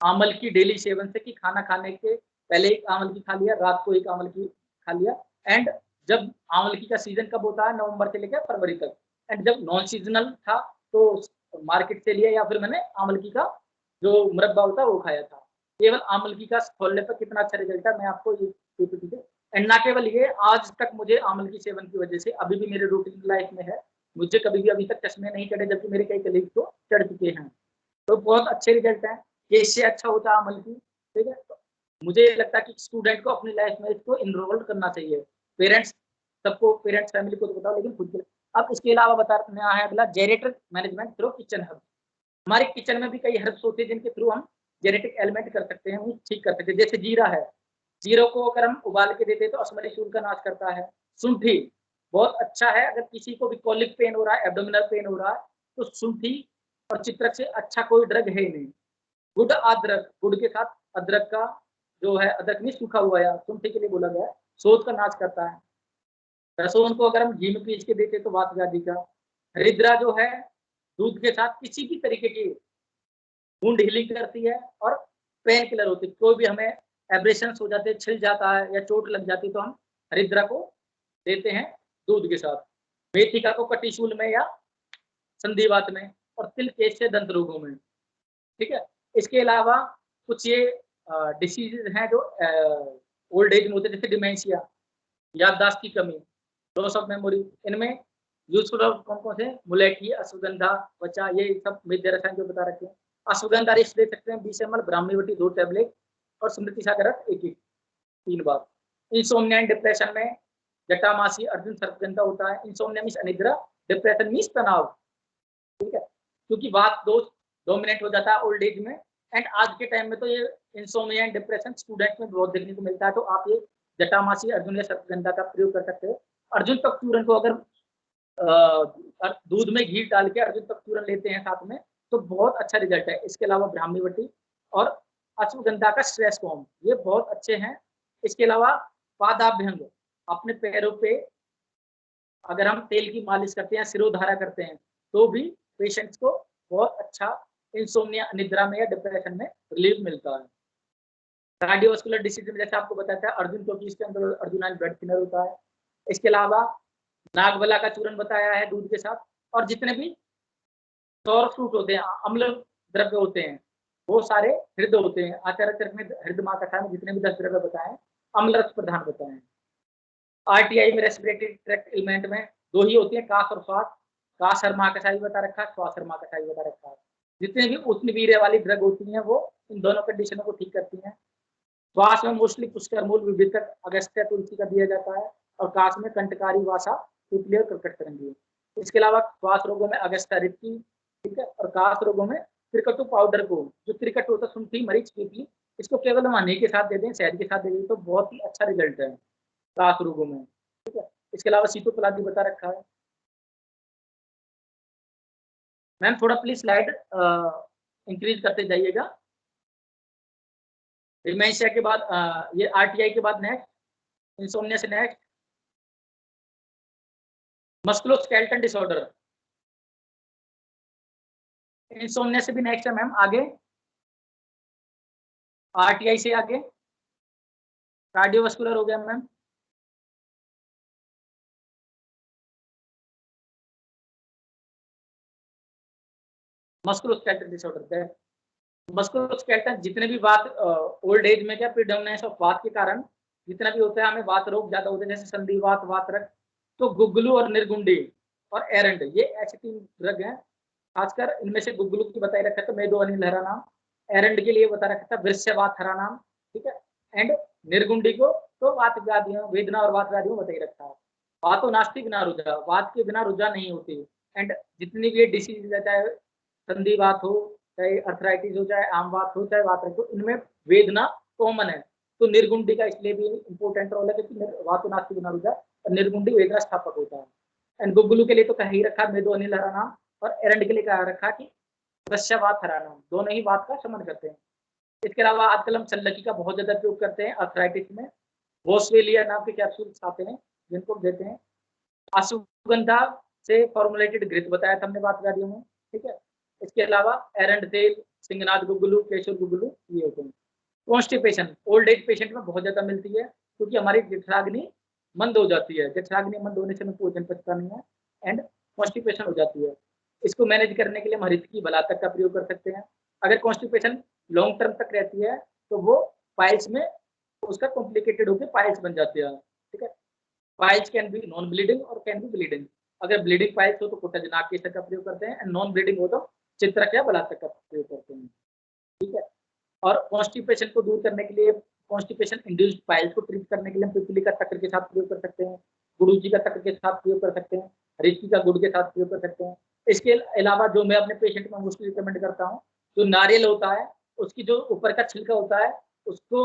आमल की डेली सेवन से, कि खाना खाने के पहले एक आमल की खा लिया, रात को एक आमल की खा लिया। एंड जब आमल की का सीजन कब होता है, नवंबर से लेकर फरवरी तक। एंड जब नॉन सीजनल था तो मार्केट से लिया या फिर मैंने आमल की का जो मुरब्बा होता है वो खाया था। केवल आमल की का खोलने पर कितना अच्छा रिजल्ट है मैं आपको ये पीपीटी पे। एंड ना केवल ये, आज तक मुझे आमल की सेवन की वजह से अभी भी मेरे रूटीन लाइफ में है, मुझे कभी भी अभी तक चश्मे नहीं चढ़े, जबकि मेरे कई कलीग को चढ़ चुके हैं। तो बहुत अच्छे रिजल्ट हैं, ये इससे अच्छा होता है अमल की। ठीक है, तो मुझे लगता है कि स्टूडेंट को अपनी लाइफ में इसको इनरोल करना चाहिए। पेरेंट्स, सबको, पेरेंट्स फैमिली को तो बताओ, लेकिन खुद के। अब इसके अलावा बताना है अगला, genetic management through kitchen herb. हमारे किचन में भी कई हर्ब्स होते हैं जिनके थ्रू हम जेनेटिक एलिमेंट कर सकते हैं, ठीक कर सकते हैं। जैसे जीरा है, जीरो को अगर हम उबाल के देते हैं तो अश्मली शूल का नाश करता है। शुंठी बहुत अच्छा है, अगर किसी को भी कॉलिक पेन हो रहा है, एब्डोमिनल पेन हो रहा है, तो शुंठी और चित्रक से अच्छा कोई ड्रग है ही नहीं। गुड़ अदरक, गुड़ के साथ अदरक का जो है, अदरक नहीं सूखा हुआ या शुंठी के लिए बोला गया है, शोध का नाश करता है। रसोन को अगर हम घी में पीस के देते तो वात व्याधि का। हरिद्रा जो है, दूध के साथ किसी भी तरीके की वुंड हीलिंग करती है और पेन किलर होती है। कोई भी हमें एब्रेशन हो जाते हैं, छिल जाता है या चोट लग जाती है, तो हम हरिद्रा को देते हैं दूध के साथ। मेथिका को कटिशूल में या संधिवात में, और तिल केश से दंत रोगों में। ठीक है, इसके अलावा कुछ ये डिसीजेज हैं जो ओल्ड एज में होते हैं, जैसे डिमेंशिया, याददाश्त की कमी, लॉस ऑफ मेमोरी। इनमें यूजफुल कौन कौन से, मुलेठी, अश्वगंधा, वचा, ये सब मेजर रसायन जो बता रखे हैं। अश्वगंधा रिस्ट दे सकते हैं 20 ml, ब्राह्मीवटी 2 टैबलेट, और स्मृति सागरक 1-1 3 बार। इंसोम्निया डिप्रेशन में जटामासी, अर्जुन सर्पगंधा होता है। इंसोम्निया मीन्स अनिद्रा, डिप्रेशन मीन्स तनाव। ठीक है, क्योंकि बात दोष डोमिनेट हो जाता है ओल्ड एज में। एंड आज के टाइम में तो ये इंसोमिया एंड डिप्रेशन स्टूडेंट में बहुत देखने को मिलता है, तो आप ये जटामासी, अर्जुन या सर्पगंधा का प्रयोग कर सकते हो। अर्जुन तक चूर्ण को अगर दूध में घी डाल के अर्जुन तक चूर्ण लेते हैं साथ में, तो बहुत अच्छा रिजल्ट है। इसके अलावा ब्राह्मीवटी और अश्वगंधा का स्ट्रेस फॉर्म, ये बहुत अच्छे हैं। इसके अलावा पादाभ्यंग, अपने पैरों पे अगर हम तेल की मालिश करते हैं, सिरोधारा करते हैं, तो भी पेशेंट्स को बहुत अच्छा इंसोम्निया, निद्रा में या डिप्रेशन में रिलीफ मिलता है। कार्डियोवास्कुलर डिसीज में जैसे आपको बताया था अर्जुन, क्योंकि इसके अंदर अर्जुनाइन ब्लड थिनर होता है। इसके अलावा नागबला का चूर्ण बताया है दूध के साथ। और जितने भी सौर फ्रूट होते हैं, अम्ल द्रव्य होते हैं, वो सारे हृदय होते हैं। आचार्य चरक में हृदय माँ कथा में जितने भी 10 द्रव्य बताए, अम्ल रस प्रधान बताए। आरटीआई में रेस्पिरेटरी ट्रैक्ट एलिमेंट में 2 ही होती है, काश और श्वास। काश हर माँ कसाई बता रखा है, श्वास हर माँ कसाई बता रखा है। जितने भी उष्ण वीर्य वाली ड्रग होती हैं वो इन दोनों कंडीशनों को ठीक करती हैं। श्वास में मोस्टली पुष्कर मूल, विभितक, अगस्त्य, तुलसी का दिया जाता है। और काश में कंटकारी, वासा, तितली और कर्कट तरंगी। इसके अलावा श्वास रोगों में अगस्त्य, रिक्ति, ठीक है। और काश रोगों में त्रिकटु पाउडर को, जो त्रिकट होता है, शुंठी, मरीच, पीपली, इसको केवल हम हनी के साथ दे दें, शहद के साथ दे दें, तो बहुत ही अच्छा रिजल्ट है काश रोगों में। ठीक है, इसके अलावा सीतोपलादी बता रखा है। मैम थोड़ा प्लीज स्लाइड इंक्रीज करते जाइएगा। डिमेंशिया के बाद ये आरटीआई के बाद नेक्स्ट इंसोम्निया से नेक्स्ट मस्कुलोस्केलेटल डिसऑर्डर, इंसोम्निया से भी नेक्स्ट है मैम आगे, आरटीआई से आगे कार्डियोवास्कुलर हो गया मैम, मस्कुलोस्केलेटल डिसऑर्डर, मस्कुलोस्केलेटल जितने भी वात ओल्ड एज में क्या प्रीडोमिनेंस ऑफ वात के कारण जितना भी होता है, हमें वात रोग ज्यादा होते हैं, जैसे संधिवात, वातरक, तो गुग्गलू और निर्गुंडी और एरंड, ये ऐसे 3 ड्रग हैं। खासकर इनमें से गुग्गलू की बताई रखा था मेदो अनिल हरा नाम, एरंड के लिए बता रखा था वृक्षवात हरा नाम, ठीक है, एंड निर्गुंडी को तो वात व्याधियों, वेदना और वात व्याधियों बताई रखा है। वातो नास्ति बिना रुजा, वात के बिना रुजा नहीं होती। एंड जितनी भी डिसीज है, चाहे संधिवात हो, चाहे अर्थराइटिस हो, चाहे आमवात हो, चाहे वातरक हो, इनमें वेदना कॉमन है। तो निर्गुंडी का इसलिए भी इंपॉर्टेंट रोल है क्योंकि वातो नास्ति बिना रुजा और निर्गुंडी वेदना स्थापक होता है। एंड गुग्गलू के लिए तो कह ही रखा मेदो अनिल हरा नाम, और एरंड के लिए कहा रखा कि वृक्षवात हरा नाम, दोनों ही वात का शमन करते हैं। इसके अलावा आजकल हम सल्लकी का बहुत ज्यादा प्रयोग करते हैं अर्थराइटिस में, बोसवेलिया नाम के कैप्सूल्स आते हैं जिनको देते हैं। अश्वगंधा से फॉर्मुलेटेड घृत बताया था हमने बात व्याधियों में, ठीक है। इसके अलावा एरंड तेल, सिंगनाथ गुग्गलू, केशर गुग्गलू, ये होते हैं। कॉन्स्टिपेशन ओल्ड एज पेशेंट में बहुत ज्यादा मिलती है क्योंकि हमारी जठराग्नि मंद हो जाती है, जठराग्नि मंद होने से हमें भोजन पचता नहीं है एंड कॉन्स्टिपेशन हो जाती है। इसको मैनेज करने के लिए हम हरित की भलातक का प्रयोग कर सकते हैं। अगर कॉन्स्टिपेशन लॉन्ग टर्म तक रहती है तो वो पाइल्स में उसका कॉम्प्लिकेटेड होकर पाइल्स बन जाती है, ठीक है। Piles can be non bleeding और कैन बी ब्लीडिंग। अगर ब्लीडिंग पाइल्स हो तो कोटाजनाक केसर का प्रयोग करते हैं, एंड नॉन ब्लीडिंग हो तो चित्रक या बलातक का प्रयोग करते हैं, ठीक है। और कॉन्स्टिपेशन को दूर करने के लिए, कॉन्स्टिपेशन इंड्यूस्ड पाइल्स को ट्रीट करने के लिए हम पिपली का तक्र के साथ प्रयोग कर सकते हैं, गुड़ूची का तक्र के साथ प्रयोग कर सकते हैं, रिक्की का गुड़ के साथ प्रयोग कर सकते हैं। इसके अलावा जो मैं अपने पेशेंट में मोस्टली रिकमेंड करता हूँ, जो नारियल होता है उसकी जो ऊपर का छिलका होता है उसको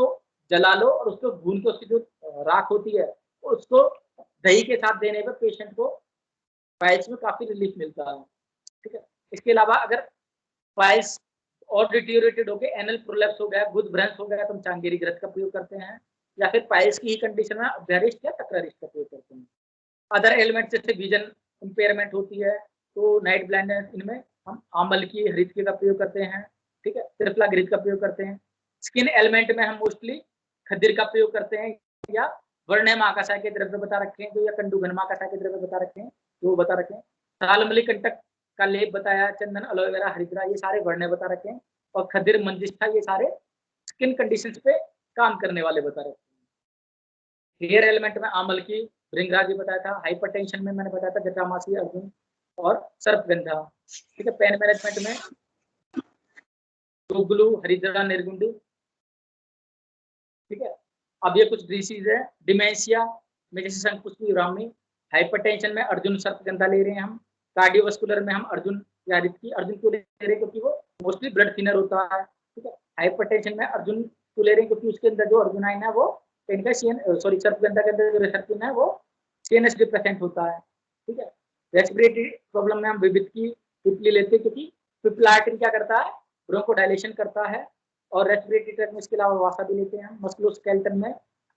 जला लो और उसको भून के उसकी जो राख होती है उसको दही के साथ देने पर पेशेंट को पाइल्स में काफी रिलीफ मिलता है, ठीक है। इसके अलावा अगर पाइल्स और डिटीरियोरेटेड हो गए, एनल प्रोलैप्स हो गया, गुद भ्रंश हो गया, तो हम चांगेरी ग्रस्त का प्रयोग करते हैं, या फिर पाइल्स की ही कंडीशन में अभ्यारिष्ट या तक्रारिष्ट का प्रयोग करते हैं। अदर एलिमेंट जैसे विजन इंपेयरमेंट होती है तो नाइट ब्लाइंडनेस, इनमें हम आमल की हरित का प्रयोग करते हैं, ठीक है, त्रिफला घृत का प्रयोग करते हैं। स्किन एलिमेंट में हम मोस्टली खद्दीर का प्रयोग करते हैं, या वर्णम आकाशाय के द्रव्य बता रखे हैं जो, या कंडू घनमा आकाशाय के द्रव्य बता रखे हैं जो बता रखे हैं। सालमली कंटक का लेप बताया, चंदन, एलोवेरा, हरिद्रा, ये सारे वर्णे बता रखे हैं। और खद्दीर, मंजिष्ठा, ये सारे स्किन कंडीशंस पे काम करने वाले बता रखे हैं। हेयर एलिमेंट में आमल की, भृंगराज ये बताया था। हाइपरटेंशन में मैंने बताया था जटामासी, अर्जुन और सर्पगंधा, ठीक है। पेन मैनेजमेंट में गुग्गलू, हरिद्रा, निर्गुंडी, ठीक है। अब ये कुछ डिसीज है डिमेंशिया में, जैसे संकुचनी ब्राह्मी। हाइपरटेंशन में अर्जुन, सर्पगंधा ले रहे हैं हम। कार्डियोवास्कुलर में हम अर्जुन या रिक्की, अर्जुन को ले रहे हैं क्योंकि वो मोस्टली ब्लड थिनर होता है, ठीक है। हाइपरटेंशन में अर्जुन को ले रहे हैं क्योंकि उसके अंदर जो अर्जुनाइन है वो इनका सर्पगंधा के अंदर जो रेसरपिन है वो सीएनएस डिप्रेसेंट होता है, ठीक है। रेस्पिरेटरी प्रॉब्लम में हम विविध की पिपली लेते हैं क्योंकि पिपलार्टिन क्या करता है, ब्रोंकोडायलेशन करता है। और रेस्पिरेटरी ट्रैक्ट में इसके अलावा वासा भी लेते हैं हम। मस्कुलोस्केलेटन में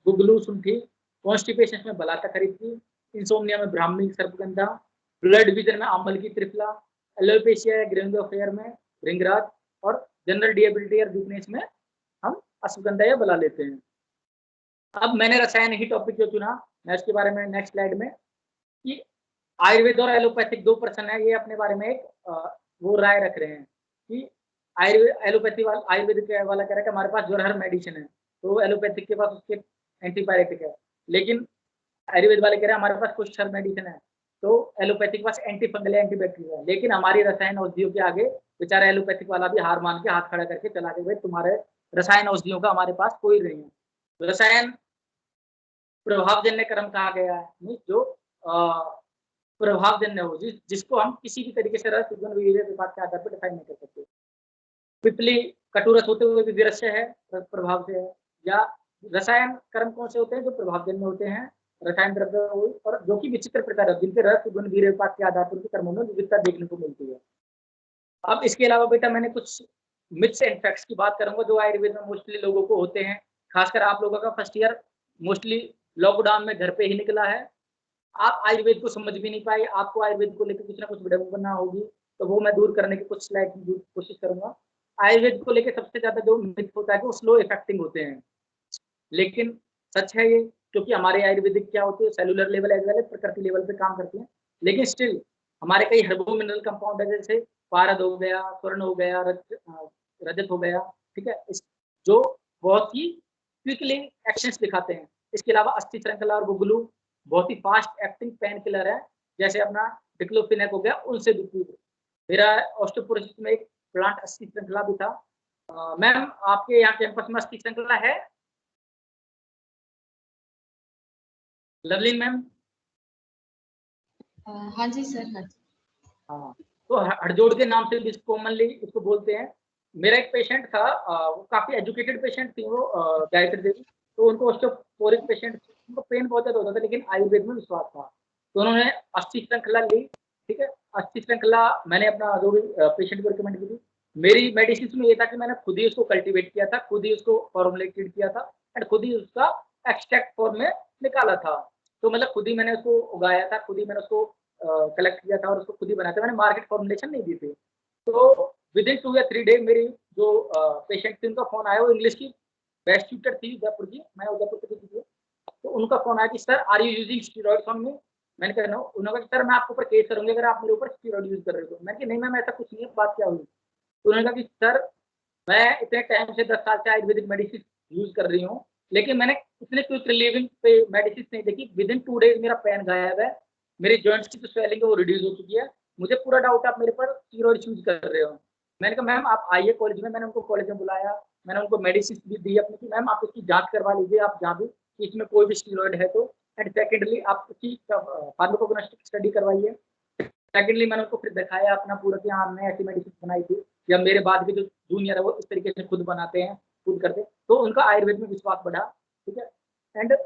गुग्गलू, सुंठी। कॉन्स्टिपेशन में बलातक, हरित। इंसोम्निया में ब्राह्मी, सर्पगंधा। ब्लड विजन में आमल की, त्रिफला। एलोपेशिया या ग्रेंगोफेयर में भृंगराज। और जनरल डिएबिलिटी और वीकनेस में हम अश्वगंधा या बला लेते हैं। अब मैंने रसायन ही टॉपिक जो चुना, मैं उसके बारे में नेक्स्ट स्लाइड में, कि आयुर्वेद और एलोपैथिक 2 पर्सन है, ये अपने बारे में एक वो राय रख रहे हैं कि एलोपैथी वाला, आयुर्वेदिक वाला कह रहा है कि हमारे पास जो हर मेडिसिन है, तो एलोपैथिक के पास उसके एंटीबायोटिक है, लेकिन आयुर्वेद वाले कह रहे हैं हमारे पास कुछ हर मेडिसिन है, तो एलोपैथिक के पास एंटी फंगल, एंटीबैक्टीरियल है। लेकिन हमारी रसायन औषधियों के आगे बेचारा एलोपैथिक वाला भी हार मान के हाथ खड़ा करके चला गया, भाई तुम्हारे रसायन औषधियों का हमारे पास कोई नहीं है। रसायन प्रभावजन्य कर्म कहा गया है, जो प्रभावजन्य हो, जिसको हम किसी भी तरीके से रस विभाग के आधार पर डिफाइन नहीं कर सकते। पिपली कटुरस होते हुए भी विरस्य है, प्रभाव से है। या रसायन कर्म कौन से होते हैं, जो प्रभावजन्य होते हैं, रसायन द्रव्य और जो कि विचित्र प्रकार है, जिनके रस गुण वीर्य विपाक के आधार पर उनके कर्मों में विविधता देखने को मिलती है। अब इसके अलावा बेटा मैंने कुछ मिथ्स एंड फैक्ट्स की बात करूंगा जो आयुर्वेद में मोस्टली लोगों को होते हैं। खासकर आप लोगों का फर्स्ट ईयर मोस्टली लॉकडाउन में घर पे ही निकला है। आप आयुर्वेद को समझ भी नहीं पाए, आपको आयुर्वेद को लेकर कुछ ना कुछ विडंबना होगी, तो वो मैं दूर करने की कुछ स्लाइड की कोशिश करूंगा। आयुर्वेद को लेकर सबसे ज्यादा जो मिथ होता है कि वो स्लो इफेक्टिंग होते हैं, लेकिन सच है ये, क्योंकि हमारे आयुर्वेदिक क्या होते हैं सेलुलर लेवल एज वेल प्रकृति लेवल पे काम करते हैं। लेकिन स्टिल हमारे कई हर्बो मिनरल कंपाउंड है, जैसे पारद हो गया, स्वर्ण हो गया, रजत हो गया, ठीक है, जो बहुत ही क्विकली एक्शंस दिखाते हैं। इसके अलावा अस्थि श्रृंखला और गुगलू बहुत ही फास्ट एक्टिंग पेन किलर है, जैसे अपना डिक्लोफिनेक हो गया, उनसे भी। मेरा ऑस्टियोपोरोसिस में एक प्लांट अस्थि श्रृंखला भी था। मैम आपके यहाँ कैंपस में अस्थि श्रृंखला है? लवलीन मैम? हाँ जी सर, हाँ जी। हाँ, तो हड़जोड़ के नाम से भी कॉमनली इसको बोलते हैं। मेरा एक पेशेंट था, वो काफी एजुकेटेड पेशेंट थी, वो गायत्री देवी, तो उनको ऑस्टियोपोरिक पेशेंट, उनको पेन बहुत ज्यादा होता था, लेकिन आयुर्वेद में विश्वास था, तो उन्होंने अस्थि श्रृंखला ली। ठीक है, अस्थि श्रृंखला मैंने अपना जो भी पेशेंट को रिकमेंड की थी। मेरी मेडिसिन में ये था कि मैंने खुद ही उसको कल्टीवेट किया था, खुद ही उसको फॉर्मुलेटेड किया था, एंड खुद ही उसका एक्सट्रैक्ट फॉर्म में निकाला था। तो मतलब खुद ही मैंने उसको उगाया था, खुद ही मैंने उसको कलेक्ट किया था और उसको खुद ही बनाया था, मैंने मार्केट फॉर्मुलेशन नहीं दी थी। तो विद इन 2 या 3 डे मेरी जो पेशेंट थी उनका फोन आया, वो इंग्लिश की बेस्ट ट्यूटर थी उदयपुर की, मैं उदयपुर से थी, तो उनका फोन आया कि sir are you using steroids on me. मैंने कहा नो। उन्होंने कहा सर मैं आपके ऊपर केस करूंगी अगर आप मेरे ऊपर स्टीरॉइड यूज कर रहे हो। मैंने कहा नहीं मैम ऐसा कुछ नहीं है, बात क्या हुई? तो उन्होंने कहा कि सर मैं इतने टाइम से 10 साल से आयुर्वेदिक मेडिसिन यूज कर रही हूँ, लेकिन मैंने इतने क्विक रिलीविंग पे मेडिसिन नहीं देखी। विद इन 2 डेज मेरा पेन गायब है, मेरी जॉइंट्स की जो स्वेलिंग है वो रिड्यूस हो चुकी है, मुझे पूरा डाउट आप मेरे पर स्टीरॉइड यूज कर रहे हो। मैंने कहा मैम आप आइए कॉलेज में। मैंने उनको कॉलेज में बुलाया, मैंने उनको मेडिसिन भी दी अपनी कि मैम आप इसकी जांच करवा लीजिए, आप जहाँ भी कि इसमें कोई भी स्टीरॉइड है तो, एंड सेकेंडली आप इसकी फार्माकोग्नोस्टिक स्टडी करवाइए। सेकेंडली मैंने उनको फिर दिखाया अपना पूरा कि हाँ हमने ऐसी मेडिसिन बनाई थी, या मेरे बाद के जो जूनियर है वो इस तरीके से खुद बनाते हैं, खुद करते हैं, तो उनका आयुर्वेद में विश्वास बढ़ा। ठीक है, एंड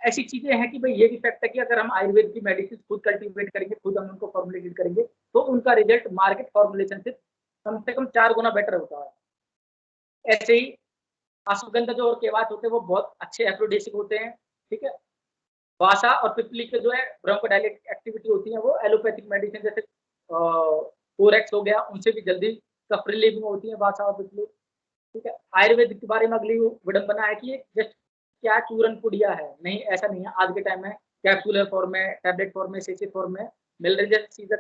ऐसी चीजें हैं कि भाई ये भी फैक्ट है कि अगर हम आयुर्वेद की मेडिसिन खुद कल्टीवेट करेंगे, खुद हम उनको फॉर्मुलेटेड करेंगे, तो उनका रिजल्ट मार्केट फॉर्मुलेशन से कम 4 गुना बेटर होता है। ऐसे ही अश्वगंधा जो और केवाच होते हैं वो बहुत अच्छे एफ्रोडिसिक होते हैं। ठीक है, वासा और पिपली के जो है ब्रोंकोडायलेटिक एक्टिविटी होती है वो एलोपैथिक मेडिसिन जैसे कोरेक्स हो गया, उनसे भी जल्दी कफ रिलीविंग होती है वासा और पिपली। ठीक है, आयुर्वेदिक के बारे में अगली विडंबना है कि ये जस्ट क्या चूरन पुड़िया है, नहीं ऐसा नहीं है। आज के टाइम में कैप्सूलर फॉर्म में, टैबलेट फॉर्म में, सेचे फॉर्म में मिल रही है।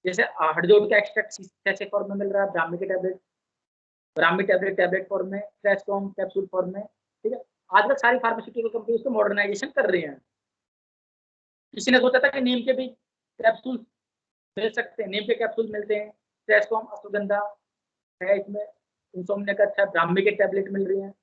जैसे हड़जोड़ का एक्सट्रैक्ट सेचे फॉर्म में मिल रहा है, ब्राह्मी के टैबलेट फॉर्म में, ट्रेस्टोम कैप्सूल फॉर्म में। ठीक है, आजकल सारी फार्मास्यूटिकल कंपनी उसको मॉडर्नाइजेशन कर रही हैं। किसी ने सोचा था कि नीम के भी कैप्सूल मिल सकते हैं, नीम के कैप्सूल मिलते हैं, ट्रेस्टोम अश्वगंधा है इसमें, इंसोम्निया का अच्छा ब्राह्मी के टैबलेट मिल रही हैं।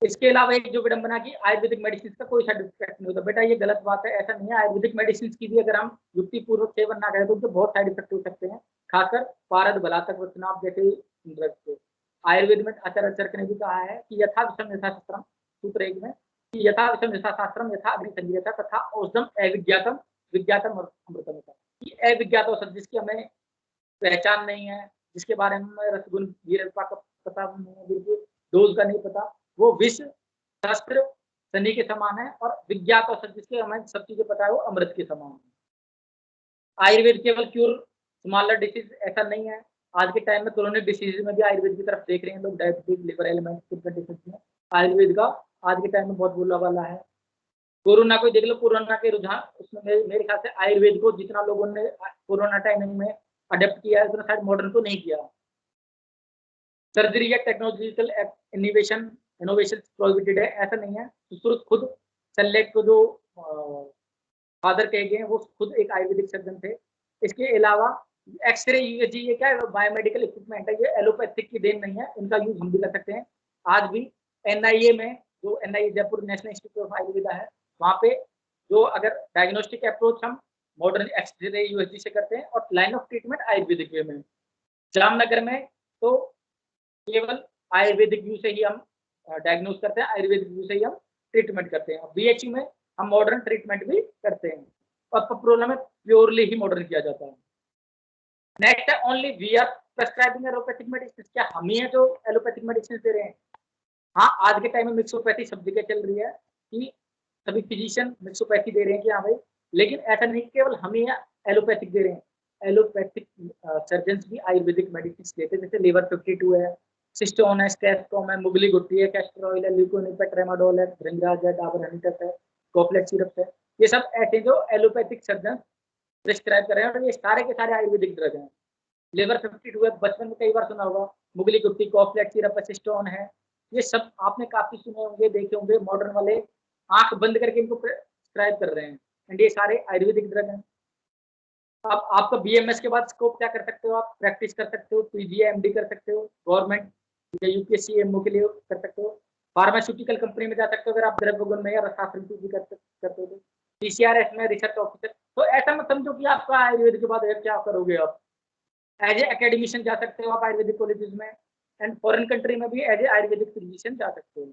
इसके अलावा एक जो विडंबना की आयुर्वेदिक मेडिसिन का कोई साइड इफेक्ट नहीं होता, बेटा ये गलत बात है, ऐसा नहीं है। आयुर्वेदिक मेडिसिन की भी अगर हम युक्तिपूर्वक सेवन ना करें तो उनके बहुत साइड इफेक्ट हो सकते हैं, खासकर पारद बलातक वचनाभ जैसे ड्रग्स के। आयुर्वेद में आचार्य चरक ने भी कहा है कि यथा विषम यथा शास्त्रम, सूत्र 1 में, कि यथा विषम यथा शास्त्रम यथा अग्नि संगीयता तथा औषधम अविज्ञातम विज्ञातम अमृतम। कि अविज्ञात औषध जिसकी हमें पहचान नहीं है, जिसके बारे में रसगुन वीरता का पता नहीं है, बिल्कुल डोज का नहीं पता, वो विष शस्त्र शनि के समान है, और विज्ञात औषध जिसके हमें सब चीजें पता है वो अमृत के समान है। आयुर्वेद केवल क्यूर स्मॉलर डिसीज ऐसा नहीं है। आज के टाइम में क्रोनिक डिसीज में भी आयुर्वेद की तरफ देख रहे हैं लोग, डायबिटीज, लिवर एलिमेंट डिसीज में आयुर्वेद का आज के टाइम में बहुत बोला वाला है। कोरोना को देख लो, कोरोना के रुझान उसमें मेरे ख्याल से आयुर्वेद को जितना लोगों ने कोरोना टाइमिंग में अडेप्ट किया है उतना शायद मॉडर्न को नहीं किया। सर्जरी या टेक्नोलॉजिकल इनोवेशन प्रोहिबिटेड है, ऐसा नहीं है। सुश्रुत खुद सेलेक्ट को जो फादर कहे गए वो खुद एक आयुर्वेदिक सर्जन थे। इसके अलावा एक्सरे यूएसजी ये क्या है, बायोमेडिकल इक्विपमेंट है, ये एलोपैथिक की देन नहीं है, इनका यूज हम भी कर सकते हैं। आज भी एनआईए में, जो NIA Jaipur national institute of Ayurveda है, वहाँ पे जो अगर डायग्नोस्टिक अप्रोच हम मॉडर्न एक्सरे यूएसजी से करते हैं, और लाइन ऑफ ट्रीटमेंट आयुर्वेदिक वे में। जामनगर में तो केवल आयुर्वेदिक व्यू से ही हम डायग्नोज करते हैं, आयुर्वेदिक व्यू से ही हम ट्रीटमेंट करते हैं। बीएचयू में हम मॉडर्न ट्रीटमेंट भी करते हैं, और पपरोला में प्योरली ही मॉडर्न किया जाता है। नेक्स्ट है only we are prescribing allopathic medicine, क्या हम ही है जो एलोपैथिक मेडिसिन दे रहे हैं? हाँ, आज के टाइम में मिक्सोपैथी सब जगह चल रही है कि सभी फिजिशियन मिक्सोपैथी दे रहे हैं कि हाँ भाई, लेकिन ऐसा नहीं केवल हम ही एलोपैथिक दे रहे हैं। एलोपैथिक सर्जन भी आयुर्वेदिक मेडिसिन देते हैं, जैसे लीवर 52 है, सिस्टोन है, स्टेस्टोम है, मुगली गुट्टी है, कैस्टर ऑयल है, ल्यूकोनिप है, ट्रेमाडोल है, भृंगराज है, डाबर हनीटस है, कॉपलेट सिरप है। ये सब ऐसे जो एलोपैथिक सर्जन प्रिस्क्राइब कर रहे हैं और ये सारे के सारे आयुर्वेदिक ड्रग हैं। लीवर 52 है, बचपन में कई बार सुना होगा, मुगली गुट्टी, कॉपलेट सिरप, सिस्टोन है, ये सब आपने काफी सुने होंगे, देखे होंगे। मॉडर्न वाले आंख बंद करके इनको प्रिस्क्राइब कर रहे हैं एंड ये सारे आयुर्वेदिक ड्रग हैं। अब आपका बीएमएस के बाद स्कोप क्या कर सकते हो? आप प्रैक्टिस कर सकते हो, पीजी एमडी कर सकते हो, गवर्नमेंट या यूपीएससी एमओ के लिए कर सकते हो, फार्मास्यूटिकल कंपनी में जा सकते हो अगर आप द्रव्य गुण में या रसायन पीजी करते हो, पीसीआरएस में रिसर्च ऑफिसर। तो ऐसा मत समझो कि आपका आयुर्वेद के बाद क्या करोगे आप। एज ए एकेडमिशियन जा सकते हो आप आयुर्वेदिक कॉलेजेस में, एंड फॉरेन कंट्री में भी एज ए आयुर्वेदिक फिजिशियन जा सकते हो।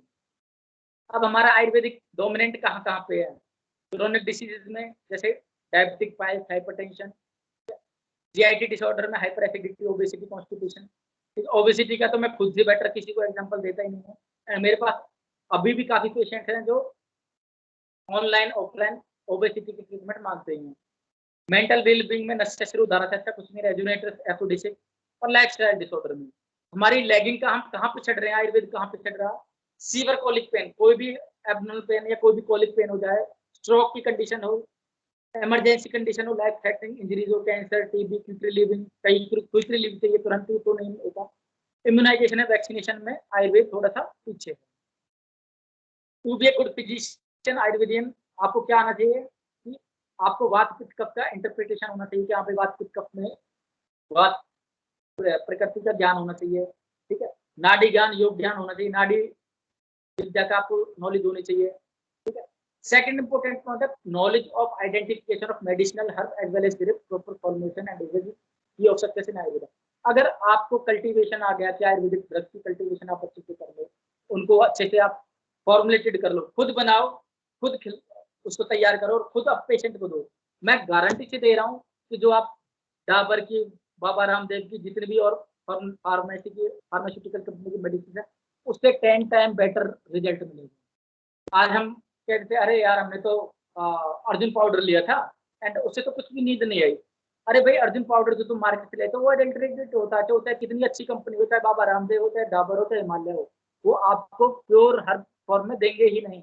अब हमारा आयुर्वेदिक डोमिनेंट कहाँ कहाँ पे है? क्रोनिक डिसीजेज में जैसे diabetic piles, hypertension, GIT disorder में hyper acidity, obesity, constipation. Obesity का तो मैं खुद से बेटर किसी को एग्जांपल देता ही नहीं हूँ, एंड मेरे पास अभी भी काफी पेशेंट हैं जो ऑनलाइन ऑफलाइन ओबेसिटी की ट्रीटमेंट मांगते हैं। मेंटल वेलबींग में नशा से उदाहरण अच्छा कुछ नहीं, रेजुनेटर, एफोडिसिक और लाइफस्टाइल डिसऑर्डर में हमारी लैगिंग का हम कहाँ पे चढ़ रहे हैं, आयुर्वेद कहाँ पे चढ़ रहा है? सीवर कोलिक पेन, कोई भी एब्डोमिनल पेन या कोई भी कोलिक पेन हो जाए, स्ट्रोक की कंडीशन हो, इमरजेंसी कंडीशन हो, लाइफ थ्रेटनिंग इंजरीज हो, कैंसर, टीबी, क्विक रिलीविंग, कई क्विक रिलीव चाहिए तुरंत ही तो नहीं होता। इम्यूनाइजेशन है, वैक्सीनेशन में आयुर्वेद थोड़ा सा पीछे है। To be a good physician Ayurvedian आपको क्या आना चाहिए कि आपको वात पित्त कफ का इंटरप्रिटेशन होना चाहिए कि यहाँ पे वात पित्त कफ में वात प्रकृति का ज्ञान होना चाहिए, ठीक है। नाड़ी ज्ञान, योग ज्ञान होना चाहिए, नाड़ी विद्या का आपको नॉलेज होनी चाहिए, ठीक है। सेकंड इंपॉर्टेंट पॉइंट है knowledge of identification of medicinal herb as well as proper formulation and usages ये हो सकते हैं आयुर्वेद। अगर आपको कल्टीवेशन आ गया कि आयुर्वेदिक ड्रग की कल्टीवेशन आप अच्छे से कर लो, उनको अच्छे से आप फॉर्मुलेटेड कर लो, खुद बनाओ, खुद उसको तैयार करो और खुद आप पेशेंट को दो। मैं गारंटी से दे रहा हूँ कि जो आप डाबर की, बाबा रामदेव की, जितने भी और फार्मास्यूटिकल कंपनी की मेडिसिन है, उससे 10 टाइम बेटर रिजल्ट मिलेगा। आज हम कहते थे अरे यार हमने तो अर्जुन पाउडर लिया था एंड उससे तो कुछ भी नींद नहीं आई। अरे भाई अर्जुन पाउडर जो तुम मार्केट से लेते हो वो अडल्ट्रेटेड होता है, चाहे कितनी अच्छी कंपनी होता है, बाबा रामदेव होता है, डाबर होता है, हिमालय हो, वो आपको प्योर हर फॉर्म में देंगे ही नहीं।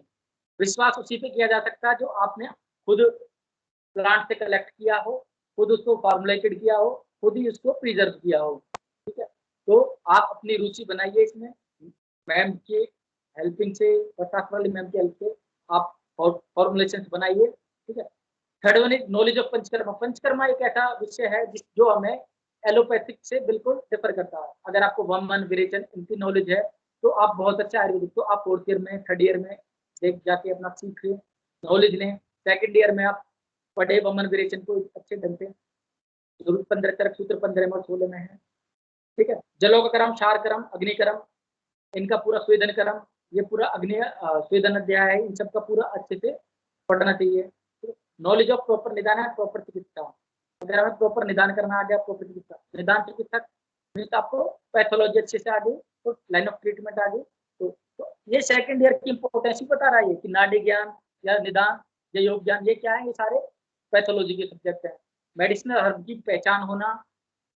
विश्वास उसी पे किया जा सकता है जो आपने खुद प्लांट से कलेक्ट किया हो, खुद उसको फॉर्मुलेटेड किया हो, खुद ही उसको प्रिजर्व किया हो, ठीक है। तो आप अपनी रुचि बनाइए इसमें, मैम की हेल्पिंग से, प्रसाद वाली मैम की हेल्प से आप फॉर्मुलेशन बनाइए, ठीक है। Third one is knowledge of panchakarma. Panchakarma एक ऐसा विषय है जो हमें एलोपैथिक से बिल्कुल डिफर करता है। अगर आपको वमन, विरेचन इनकी नॉलेज है तो आप बहुत अच्छा आयुर्वेदिक, तो आप 4th ईयर में, 3rd ईयर में देख जाके अपना सीख लें, नॉलेज लें। 2nd ईयर में आप पढ़े वमन विरेचन को अच्छे ढंग से, जरूर 15 चरक सूत्र 15 और 16 में है, ठीक है। जलोकरम, क्षारकरम, अग्निकरम, इनका पूरा स्वेदन करम, ये पूरा अग्नि स्वेदन अध्याय है, इन सबका पूरा अच्छे से पढ़ना चाहिए। नॉलेज ऑफ प्रॉपर निदान है, प्रॉपर चिकित्सा। अगर हमें प्रॉपर निदान करना आ गया, प्रॉपर चिकित्सा, निदान चिकित्सक मीन्स आपको पैथोलॉजी अच्छे से आ गई तो लाइन ऑफ ट्रीटमेंट आ गई। तो ये 2nd ईयर की इंपॉर्टेंस ही बता रहा है कि नाड़ी ज्ञान या निदान या योग ज्ञान ये क्या है, ये सारे पैथोलॉजी के सब्जेक्ट हैं। मेडिसिनल हर्ब की पहचान होना,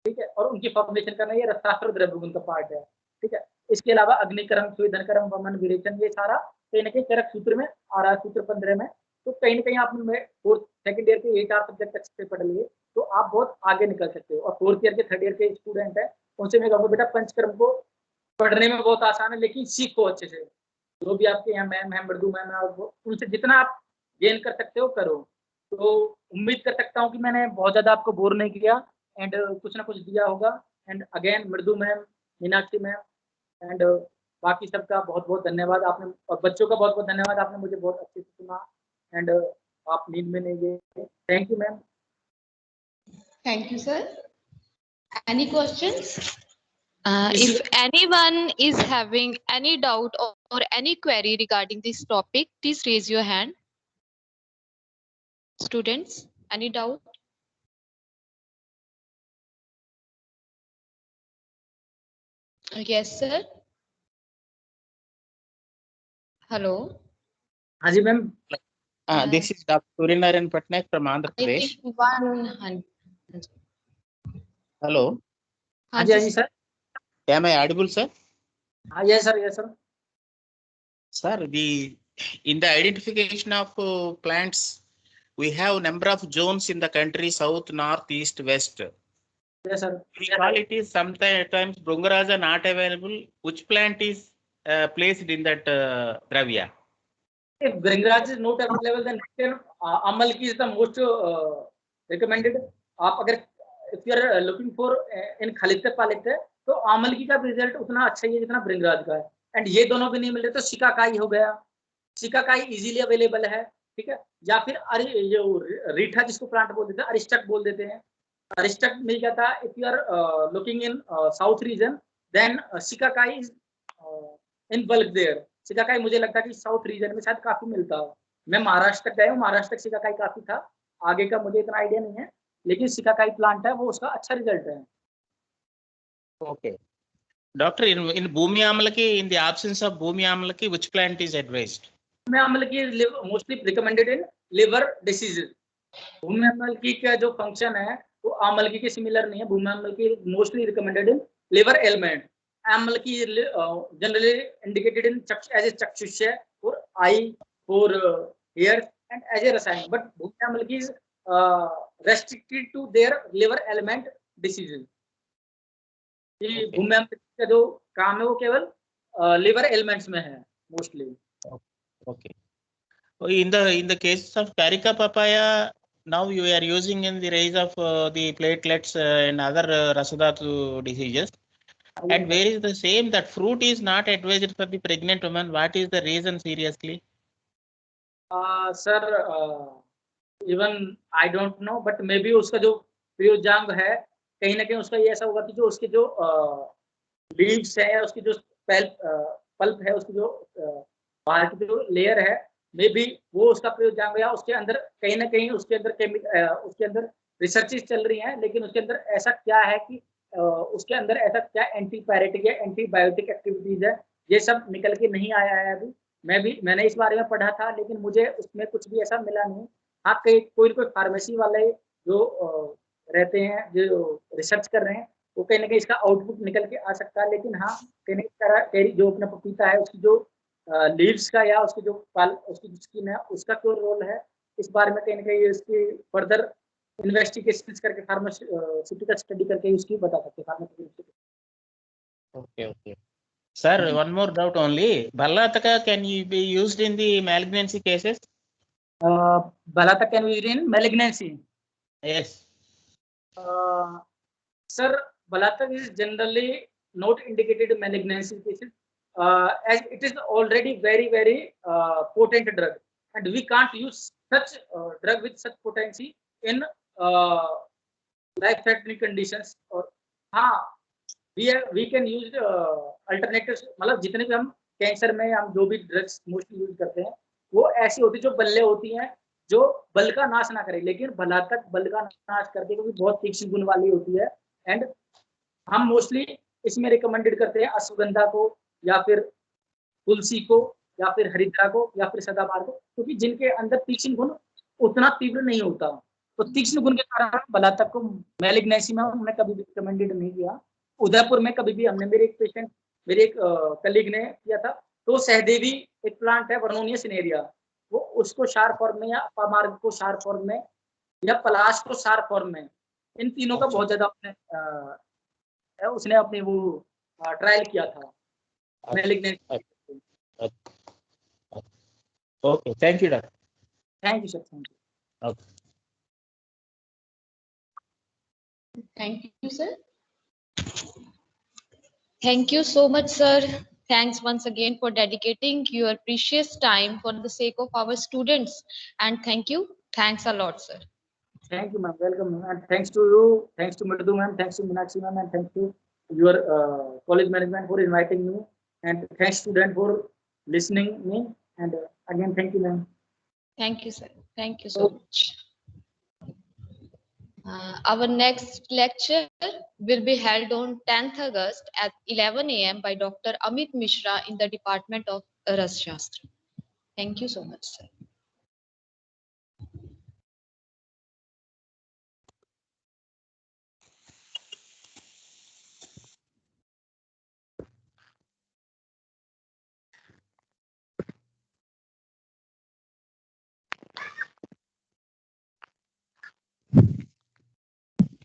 ठीक है, और उनकी फॉर्मुलेशन करना, ये रसास्त्र द्रव्य गुण का पार्ट है, ठीक है। इसके अलावा अग्निकर्म, स्वेदनकर्म, वमन, विरेचन, ये सारा कहीं ना कहीं चरक सूत्र में आ रहा है, सूत्र 15 में। तो कहीं ना कहीं आपने 2nd ईयर के ये 4 सब्जेक्ट अच्छे से पढ़ लिए तो आप बहुत आगे निकल सकते हो। और 4th ईयर के 3rd ईयर के स्टूडेंट है उनसे मैं कहूँगा बेटा पंचकर्म को पढ़ने में बहुत आसान है, लेकिन सीखो अच्छे से। जो भी आपके यहाँ मैम है, मृदु मैम है, उनसे जितना आप गेन कर सकते हो करो। तो उम्मीद कर सकता हूँ कि मैंने बहुत ज्यादा आपको बोर नहीं किया एंड कुछ ना कुछ दिया होगा। एंड अगेन मृदु मैम, मीनाक्षी मैम एंड बाकी सबका बहुत बहुत धन्यवाद। आपने और बच्चों का बहुत बहुत धन्यवाद, आपने मुझे बहुत अच्छे से सुना एंड आप नींद में नहीं गए। Thank you ma'am. Thank you, sir. Any questions? If anyone is having any doubt or any query regarding this topic, please raise your hand. Students, any doubt? Yes, sir. Hello. हाँ जी ma'am. This is Dr. Suryanarayan Patnaik from Andhra I Pradesh. think 100. Hello, हाँ जी sir. am I audible, sir? हाँ yes sir. Sir, in the identification of plants, we have number of zones in the country: south, north, east, west. Yes sir. We call it is sometimes Bhungaraja not available. Which plant is placed in that Dravya? If Bhringraj is not available, then Amalki is the most recommended. आप अगर if you are looking for in खलिते पालिते तो आमलकी का result उतना अच्छा ही है जितना भृंगराज का है। एंड ये दोनों भी नहीं मिल रहे तो शिकाकाई हो गया। शिकाकाई इजीली अवेलेबल है, ठीक है। या फिर ये रीठा जिसको प्लांट बोल देते हैं, अरिस्टक बोल देते हैं। अरिस्टक मिल जाता है if you are looking in south region, then shikakai is in bulk there. Shikakai मुझे लगता है कि साउथ रीजन में शायद काफी मिलता है। मैं महाराष्ट्र तक गया हूँ, महाराष्ट्र तक शिकाकाई काफी था, आगे का मुझे इतना आइडिया नहीं है, लेकिन शिकाकाई प्लांट है वो उसका अच्छा रिजल्ट है। Okay. Doctor, in Bhumi Amalaki, in the absence of Bhumi Amalaki, which plant is advised? Bhumi Amalaki is mostly recommended in liver diseases. भूमि अम्लकी का जो फंक्शन है वो आमलकी के सिमिलर नहीं है। Bhumi Amalaki mostly recommended in liver ailment. Amalaki is generally indicated in as a chakshushya for eye, for ears and as a rasayan. But Bhumi Amalaki is restricted to their liver ailment diseases. ये भूमि अम्लकी का जो काम है वो केवल liver ailments में है mostly. Okay. In the case of Carica papaya, now you are using in the rise of the platelets and other Rasadhatu diseases. And where is the same that fruit is not advised for the pregnant woman? What is the reason seriously? Sir, even I don't know, but maybe उसका जो प्रयोजांग है कहीं ना कहीं उसका ये ऐसा होगा कि जो उसके जो लीव्स है, उसकी जो पल्प है, उसकी जो बाहर की जो लेयर है, मे बी वो उसका प्रयोजांग या उसके अंदर कहीं ना कहीं उसके अंदर रिसर्चेस चल रही हैं, लेकिन उसके अंदर ऐसा क्या है कि उसके अंदर ऐसा क्या एंटीपायरेटिक या एंटीबायोटिक एक्टिविटीज है, ये सब निकल के नहीं आया है अभी। मैंने इस बारे में पढ़ा था, लेकिन मुझे उसमें कुछ भी ऐसा मिला नहीं। हाँ, कोई फार्मेसी वाले जो रहते हैं, जो रिसर्च कर रहे हैं, वो कहीं ना कहीं इसका आउटपुट निकल के आ सकता है। लेकिन हाँ, कहीं जो अपना पपीता है उसकी जो लीव्स का या उसकी उसकी स्किन है उसका क्या रोल है, इस बारे में कहीं ना कहीं इसकी फर्दर इन्वेस्टिगेशन करके फार्मास्यूटिकल स्टडी करके उसकी बता सकते हैं। Okay. Sir, one more doubt only. Balataka can be used in the malignancy cases? Balataka can be used in malignancy? Yes. Sir, Balataka is generally not indicated in malignancy cases, as it is already very potent drug, and we can't use such drug with such potency in life-threatening conditions. और हाँ, we can use alternatives. मतलब जितने भी हम cancer में हम जो भी ड्रग्स मोस्टली यूज करते हैं वो ऐसी होती है जो बल्ले होती हैं, जो बल का नाश ना करे, लेकिन बलातक बल का नाश करके क्योंकि बहुत तीक्ष्ण गुण वाली होती है। एंड हम मोस्टली इसमें रिकमेंडेड करते हैं अश्वगंधा को या फिर तुलसी को या फिर हरिद्रा को या फिर सदाबहार को, क्योंकि जिनके अंदर तीक्ष्ण गुण उतना तीव्र नहीं होता। तो तीक्ष्ण गुण के कारण बलातक को मैलिग्नेंसी में हमने कभी भी रिकमेंडेड नहीं किया। उदयपुर में कभी भी हमने मेरे एक कलीग ने किया था, तो सहदेवी एक प्लांट है वर्नोनिया सिनेरिया, वो उसको शार फॉर्म में या अपामार्ग को शार फॉर्म में या पलाश को शार फॉर्म में, इन तीनों का बहुत ज्यादा उसने अपने वो ट्रायल किया था malignancy. Okay, thank you, doctor. Thank you, sir. Thank you. Okay. Thank you, sir. Thank you so much, sir. Thanks once again for dedicating your precious time for the sake of our students. And thank you. Thanks a lot, sir. Thank you, ma'am. Welcome, and thanks to you, thanks to Madhu ma'am, thanks to Meenakshi ma'am, and thanks to your college management for inviting me, and thanks student for listening me, and again thank you, ma'am. Thank you, sir. Thank you so much. Our next lecture will be held on 10th August at 11 a.m. by Dr. Amit Mishra in the Department of Rasashastra. Thank you so much, sir.